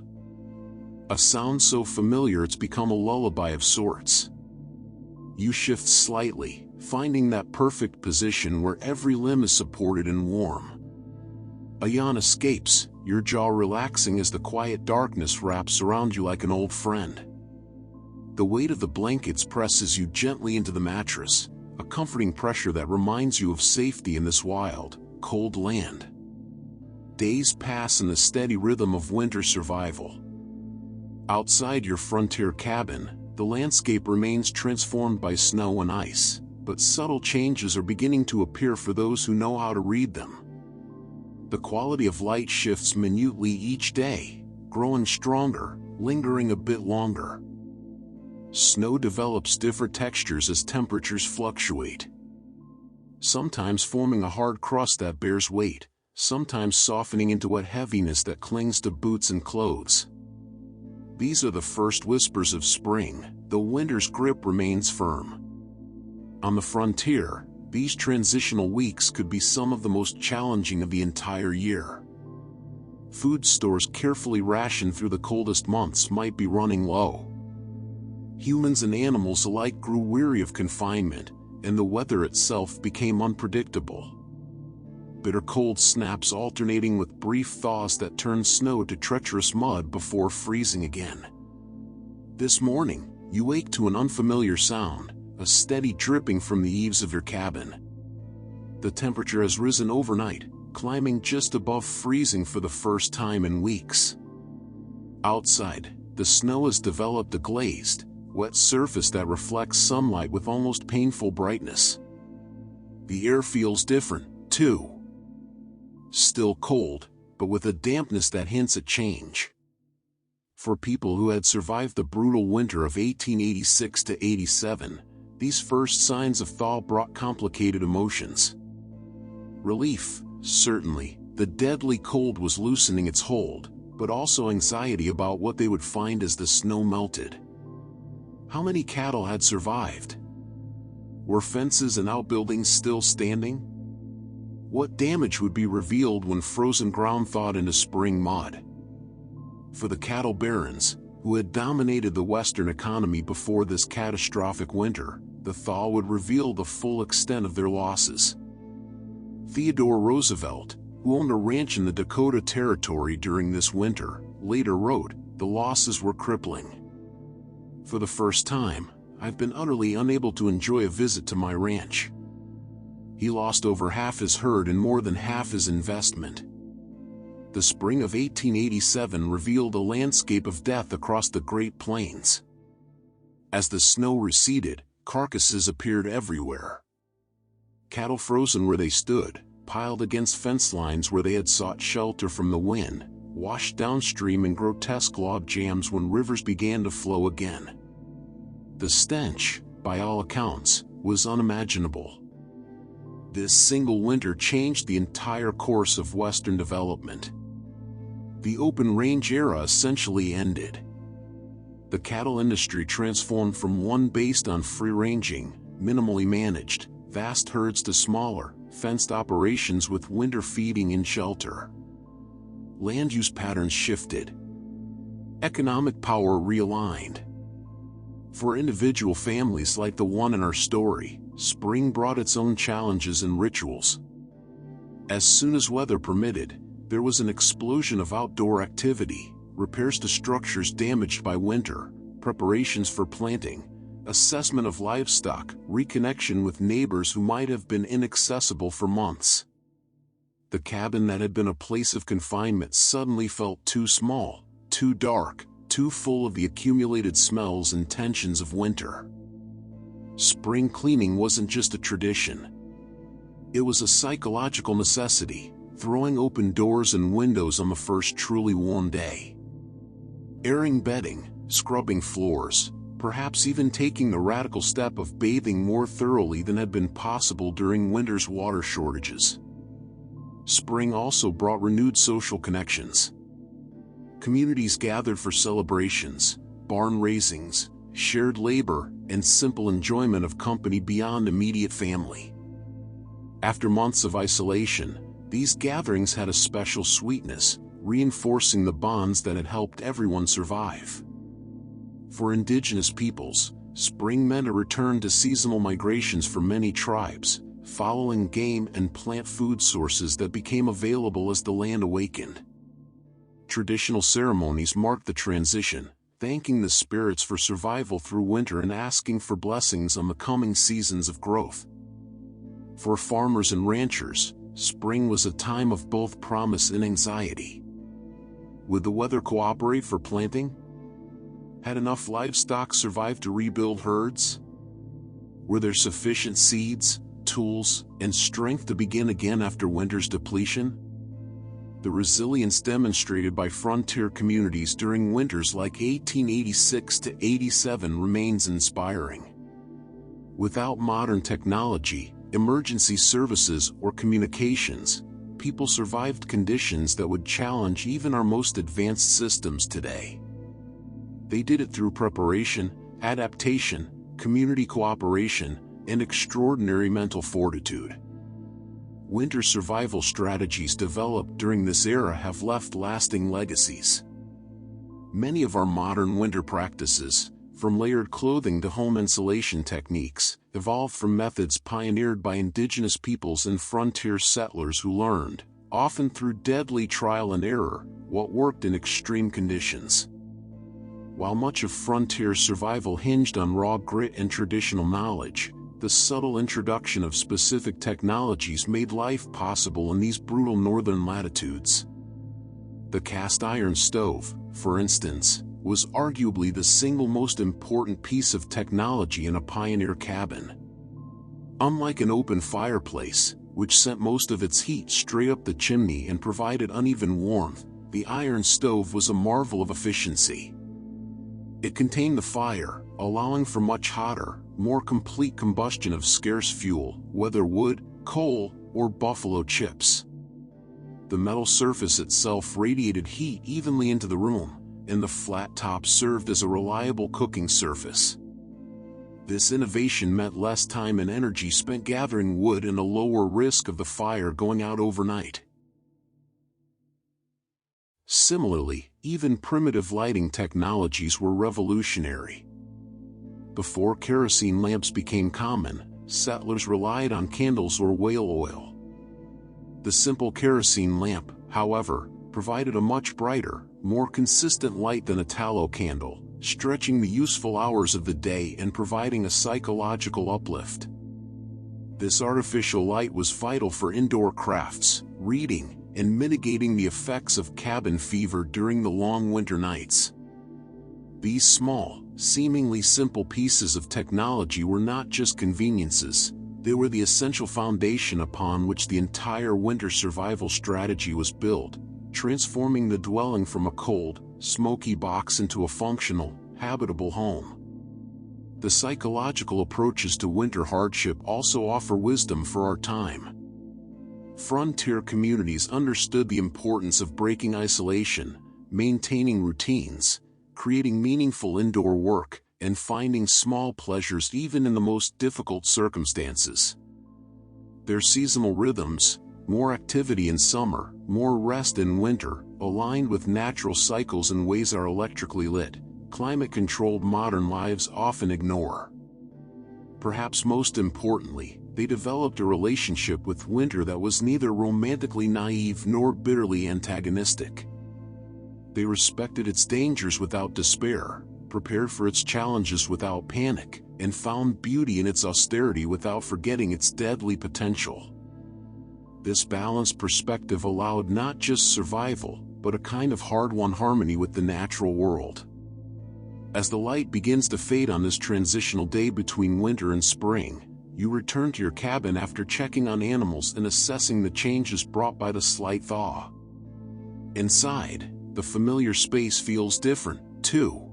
A sound so familiar it's become a lullaby of sorts. You shift slightly, finding that perfect position where every limb is supported and warm. A yawn escapes, your jaw relaxing as the quiet darkness wraps around you like an old friend. The weight of the blankets presses you gently into the mattress, a comforting pressure that reminds you of safety in this wild, cold land. Days pass in the steady rhythm of winter survival. Outside your frontier cabin, the landscape remains transformed by snow and ice, but subtle changes are beginning to appear for those who know how to read them. The quality of light shifts minutely each day, growing stronger, lingering a bit longer. Snow develops different textures as temperatures fluctuate. Sometimes forming a hard crust that bears weight, sometimes softening into a heaviness that clings to boots and clothes. These are the first whispers of spring, though winter's grip remains firm. On the frontier, these transitional weeks could be some of the most challenging of the entire year. Food stores carefully rationed through the coldest months might be running low. Humans and animals alike grew weary of confinement, and the weather itself became unpredictable. Bitter cold snaps alternating with brief thaws that turned snow to treacherous mud before freezing again. This morning, you wake to an unfamiliar sound, a steady dripping from the eaves of your cabin. The temperature has risen overnight, climbing just above freezing for the first time in weeks. Outside, the snow has developed a glazed, wet surface that reflects sunlight with almost painful brightness. The air feels different, too. Still cold, but with a dampness that hints at change. For people who had survived the brutal winter of 1886 to 87, these first signs of thaw brought complicated emotions. Relief, certainly, the deadly cold was loosening its hold, but also anxiety about what they would find as the snow melted. How many cattle had survived? Were fences and outbuildings still standing? What damage would be revealed when frozen ground thawed into spring mud? For the cattle barons, who had dominated the Western economy before this catastrophic winter, the thaw would reveal the full extent of their losses. Theodore Roosevelt, who owned a ranch in the Dakota Territory during this winter, later wrote, "The losses were crippling. For the first time, I've been utterly unable to enjoy a visit to my ranch." He lost over half his herd and more than half his investment. The spring of 1887 revealed a landscape of death across the Great Plains. As the snow receded, carcasses appeared everywhere. Cattle frozen where they stood, piled against fence lines where they had sought shelter from the wind, washed downstream in grotesque log jams when rivers began to flow again. The stench, by all accounts, was unimaginable. This single winter changed the entire course of Western development. The open range era essentially ended. The cattle industry transformed from one based on free-ranging, minimally managed, vast herds to smaller, fenced operations with winter feeding and shelter. Land use patterns shifted. Economic power realigned. For individual families like the one in our story, spring brought its own challenges and rituals. As soon as weather permitted, there was an explosion of outdoor activity, repairs to structures damaged by winter, preparations for planting, assessment of livestock, reconnection with neighbors who might have been inaccessible for months. The cabin that had been a place of confinement suddenly felt too small, too dark, too full of the accumulated smells and tensions of winter. Spring cleaning wasn't just a tradition. It was a psychological necessity, throwing open doors and windows on the first truly warm day. Airing bedding, scrubbing floors, perhaps even taking the radical step of bathing more thoroughly than had been possible during winter's water shortages. Spring also brought renewed social connections. Communities gathered for celebrations, barn raisings, shared labor, and simple enjoyment of company beyond immediate family. After months of isolation, these gatherings had a special sweetness, reinforcing the bonds that had helped everyone survive. For indigenous peoples, spring meant a return to seasonal migrations for many tribes, following game and plant food sources that became available as the land awakened. Traditional ceremonies marked the transition, thanking the spirits for survival through winter and asking for blessings on the coming seasons of growth. For farmers and ranchers, spring was a time of both promise and anxiety. Would the weather cooperate for planting? Had enough livestock survived to rebuild herds? Were there sufficient seeds, tools, and strength to begin again after winter's depletion? The resilience demonstrated by frontier communities during winters like 1886 to 87 remains inspiring. Without modern technology, emergency services, or communications, people survived conditions that would challenge even our most advanced systems today. They did it through preparation, adaptation, community cooperation, and extraordinary mental fortitude. Winter survival strategies developed during this era have left lasting legacies. Many of our modern winter practices, from layered clothing to home insulation techniques, evolved from methods pioneered by indigenous peoples and frontier settlers who learned, often through deadly trial and error, what worked in extreme conditions. While much of frontier survival hinged on raw grit and traditional knowledge, the subtle introduction of specific technologies made life possible in these brutal northern latitudes. The cast iron stove, for instance, was arguably the single most important piece of technology in a pioneer cabin. Unlike an open fireplace, which sent most of its heat straight up the chimney and provided uneven warmth, the iron stove was a marvel of efficiency. It contained the fire, allowing for much hotter, more complete combustion of scarce fuel, whether wood, coal, or buffalo chips. The metal surface itself radiated heat evenly into the room, and the flat top served as a reliable cooking surface. This innovation meant less time and energy spent gathering wood and a lower risk of the fire going out overnight. Similarly, even primitive lighting technologies were revolutionary. Before kerosene lamps became common, settlers relied on candles or whale oil. The simple kerosene lamp, however, provided a much brighter, more consistent light than a tallow candle, stretching the useful hours of the day and providing a psychological uplift. This artificial light was vital for indoor crafts, reading, and mitigating the effects of cabin fever during the long winter nights. These small, seemingly simple pieces of technology were not just conveniences, they were the essential foundation upon which the entire winter survival strategy was built, transforming the dwelling from a cold, smoky box into a functional, habitable home. The psychological approaches to winter hardship also offer wisdom for our time. Frontier communities understood the importance of breaking isolation, maintaining routines, creating meaningful indoor work, and finding small pleasures even in the most difficult circumstances. Their seasonal rhythms, more activity in summer, more rest in winter, aligned with natural cycles in ways our electrically lit, climate-controlled modern lives often ignore. Perhaps most importantly, they developed a relationship with winter that was neither romantically naive nor bitterly antagonistic. They respected its dangers without despair, prepared for its challenges without panic, and found beauty in its austerity without forgetting its deadly potential. This balanced perspective allowed not just survival, but a kind of hard-won harmony with the natural world. As the light begins to fade on this transitional day between winter and spring, you return to your cabin after checking on animals and assessing the changes brought by the slight thaw. Inside, the familiar space feels different, too.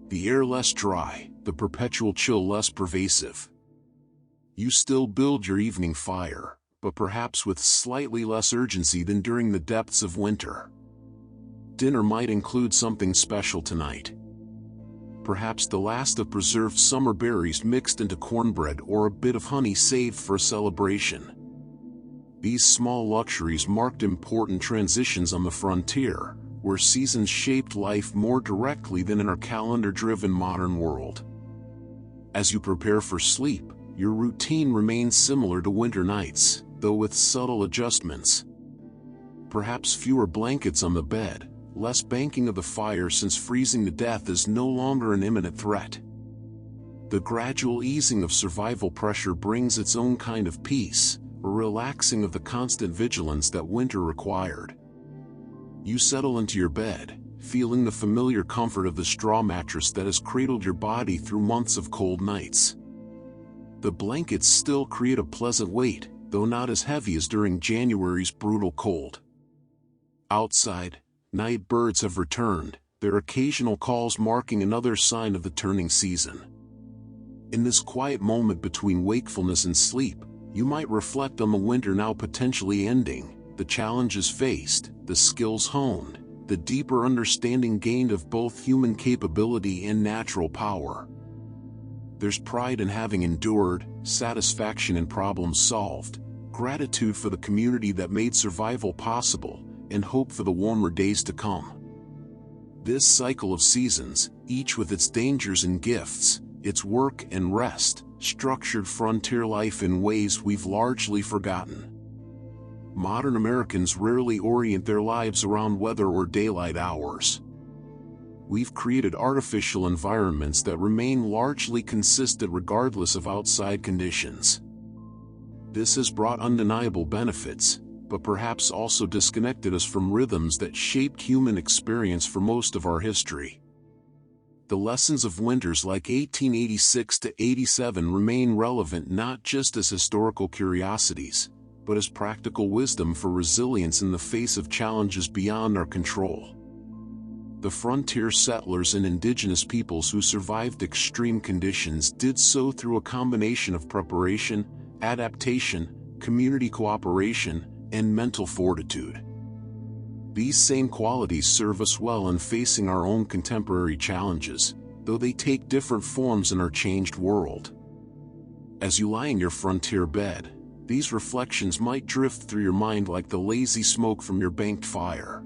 The air less dry, the perpetual chill less pervasive. You still build your evening fire, but perhaps with slightly less urgency than during the depths of winter. Dinner might include something special tonight. Perhaps the last of preserved summer berries mixed into cornbread or a bit of honey saved for a celebration. These small luxuries marked important transitions on the frontier, where seasons shaped life more directly than in our calendar-driven modern world. As you prepare for sleep, your routine remains similar to winter nights, though with subtle adjustments. Perhaps fewer blankets on the bed, less banking of the fire since freezing to death is no longer an imminent threat. The gradual easing of survival pressure brings its own kind of peace, a relaxing of the constant vigilance that winter required. You settle into your bed, feeling the familiar comfort of the straw mattress that has cradled your body through months of cold nights. The blankets still create a pleasant weight, though not as heavy as during January's brutal cold. Outside, night birds have returned, their occasional calls marking another sign of the turning season. In this quiet moment between wakefulness and sleep, you might reflect on the winter now potentially ending, the challenges faced, the skills honed, the deeper understanding gained of both human capability and natural power. There's pride in having endured, satisfaction in problems solved, gratitude for the community that made survival possible, and hope for the warmer days to come. This cycle of seasons, each with its dangers and gifts, its work and rest, structured frontier life in ways we've largely forgotten. Modern Americans rarely orient their lives around weather or daylight hours. we've created artificial environments that remain largely consistent regardless of outside conditions. This has brought undeniable benefits, but perhaps also disconnected us from rhythms that shaped human experience for most of our history. The lessons of winters like 1886 to 87 remain relevant not just as historical curiosities, but as practical wisdom for resilience in the face of challenges beyond our control. The frontier settlers and indigenous peoples who survived extreme conditions did so through a combination of preparation, adaptation, community cooperation, and mental fortitude. These same qualities serve us well in facing our own contemporary challenges, though they take different forms in our changed world. As you lie in your frontier bed, these reflections might drift through your mind like the lazy smoke from your banked fire.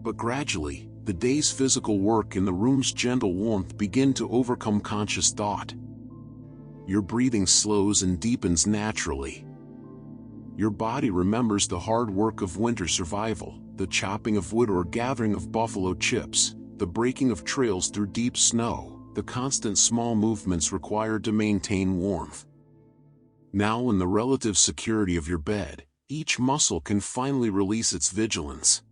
But gradually, the day's physical work and the room's gentle warmth begin to overcome conscious thought. Your breathing slows and deepens naturally. Your body remembers the hard work of winter survival, the chopping of wood or gathering of buffalo chips, the breaking of trails through deep snow, the constant small movements required to maintain warmth. Now, in the relative security of your bed, each muscle can finally release its vigilance.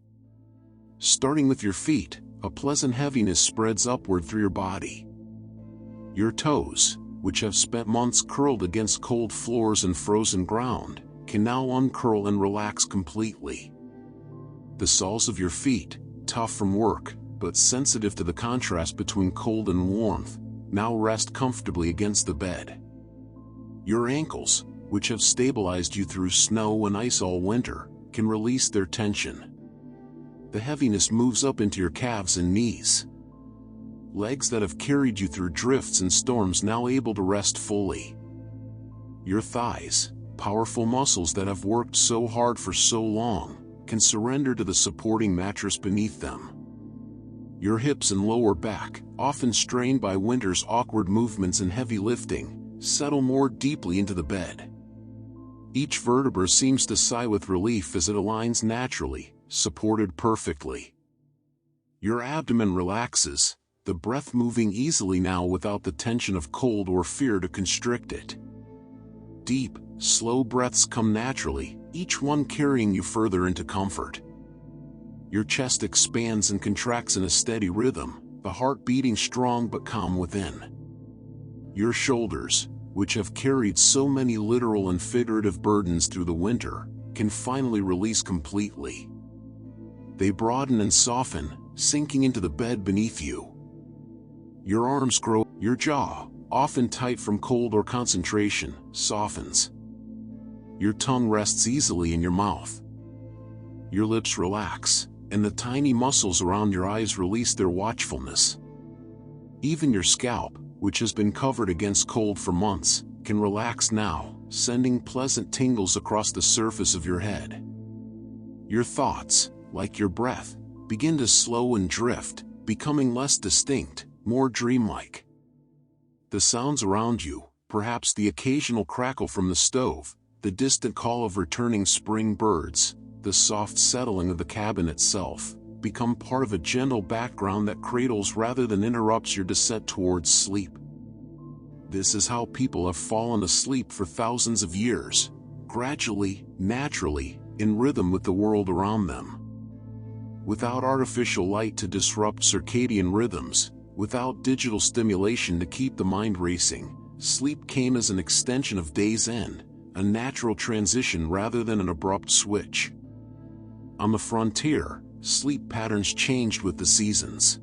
Starting with your feet, a pleasant heaviness spreads upward through your body. Your toes, which have spent months curled against cold floors and frozen ground, can now uncurl and relax completely. The soles of your feet, tough from work, but sensitive to the contrast between cold and warmth, now rest comfortably against the bed. Your ankles, which have stabilized you through snow and ice all winter, can release their tension. The heaviness moves up into your calves and knees. Legs that have carried you through drifts and storms now able to rest fully. Your thighs, powerful muscles that have worked so hard for so long, can surrender to the supporting mattress beneath them. Your hips and lower back, often strained by winter's awkward movements and heavy lifting, settle more deeply into the bed. Each vertebra seems to sigh with relief as it aligns naturally, supported perfectly. Your abdomen relaxes, the breath moving easily now without the tension of cold or fear to constrict it. Deep, slow breaths come naturally, each one carrying you further into comfort. Your chest expands and contracts in a steady rhythm, the heart beating strong but calm within. Your shoulders, which have carried so many literal and figurative burdens through the winter, can finally release completely. They broaden and soften, sinking into the bed beneath you. Your arms grow, your jaw, often tight from cold or concentration, softens. Your tongue rests easily in your mouth. Your lips relax, and the tiny muscles around your eyes release their watchfulness. Even your scalp, which has been covered against cold for months, can relax now, sending pleasant tingles across the surface of your head. Your thoughts, like your breath, begin to slow and drift, becoming less distinct, more dreamlike. The sounds around you, perhaps the occasional crackle from the stove, the distant call of returning spring birds, the soft settling of the cabin itself, become part of a gentle background that cradles rather than interrupts your descent towards sleep. This is how people have fallen asleep for thousands of years, gradually, naturally, in rhythm with the world around them. Without artificial light to disrupt circadian rhythms, without digital stimulation to keep the mind racing, sleep came as an extension of day's end, a natural transition rather than an abrupt switch. On the frontier, sleep patterns changed with the seasons.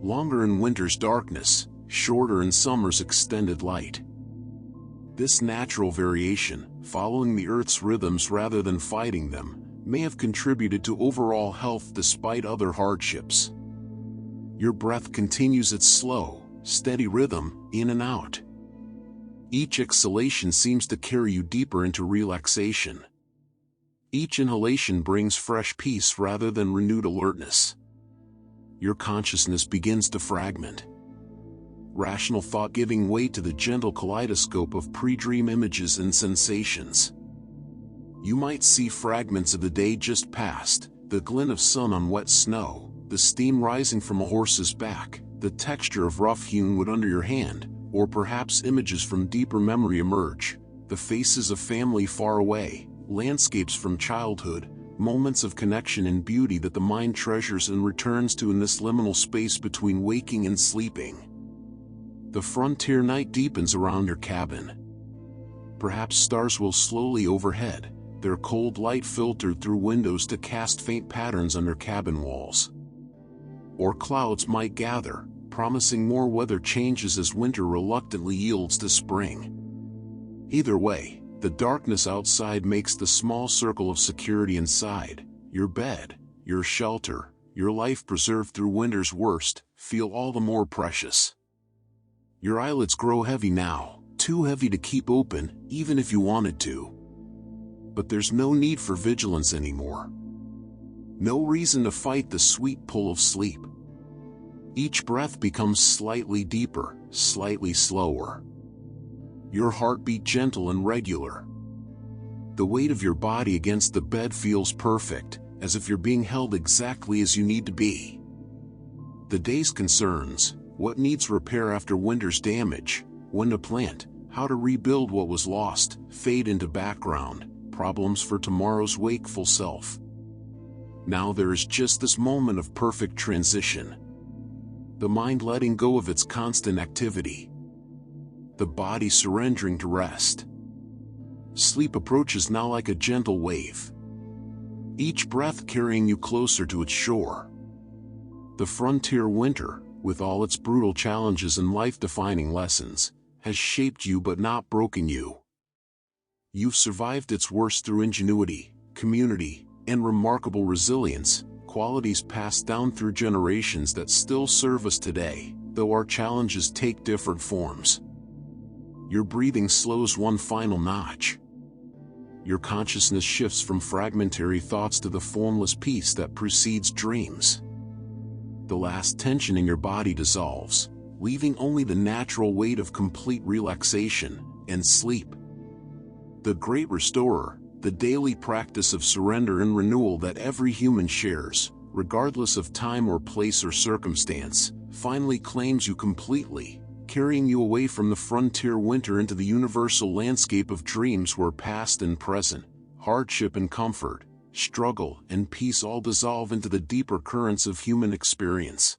Longer in winter's darkness, shorter in summer's extended light. This natural variation, following the Earth's rhythms rather than fighting them, may have contributed to overall health despite other hardships. Your breath continues its slow, steady rhythm, in and out. Each exhalation seems to carry you deeper into relaxation. Each inhalation brings fresh peace rather than renewed alertness. Your consciousness begins to fragment. Rational thought giving way to the gentle kaleidoscope of pre-dream images and sensations. You might see fragments of the day just past, the glint of sun on wet snow, the steam rising from a horse's back, the texture of rough-hewn wood under your hand, or perhaps images from deeper memory emerge, the faces of family far away, landscapes from childhood, moments of connection and beauty that the mind treasures and returns to in this liminal space between waking and sleeping. The frontier night deepens around your cabin. Perhaps stars will slowly overhead, their cold light filtered through windows to cast faint patterns on your cabin walls. Or clouds might gather, promising more weather changes as winter reluctantly yields to spring. Either way, the darkness outside makes the small circle of security inside, your bed, your shelter, your life preserved through winter's worst, feel all the more precious. Your eyelids grow heavy now, too heavy to keep open, even if you wanted to. But there's no need for vigilance anymore. No reason to fight the sweet pull of sleep. Each breath becomes slightly deeper, slightly slower. Your heartbeat gentle and regular. The weight of your body against the bed feels perfect, as if you're being held exactly as you need to be. The day's concerns, what needs repair after winter's damage, when to plant, how to rebuild what was lost, fade into background, problems for tomorrow's wakeful self. Now there is just this moment of perfect transition. The mind letting go of its constant activity. The body surrendering to rest. Sleep approaches now like a gentle wave. Each breath carrying you closer to its shore. The frontier winter, with all its brutal challenges and life-defining lessons, has shaped you but not broken you. You've survived its worst through ingenuity, community, and remarkable resilience, qualities passed down through generations that still serve us today, though our challenges take different forms. Your breathing slows one final notch. Your consciousness shifts from fragmentary thoughts to the formless peace that precedes dreams. The last tension in your body dissolves, leaving only the natural weight of complete relaxation and sleep. The great restorer, the daily practice of surrender and renewal that every human shares, regardless of time or place or circumstance, finally claims you completely, carrying you away from the frontier winter into the universal landscape of dreams where past and present, hardship and comfort, struggle and peace all dissolve into the deeper currents of human experience.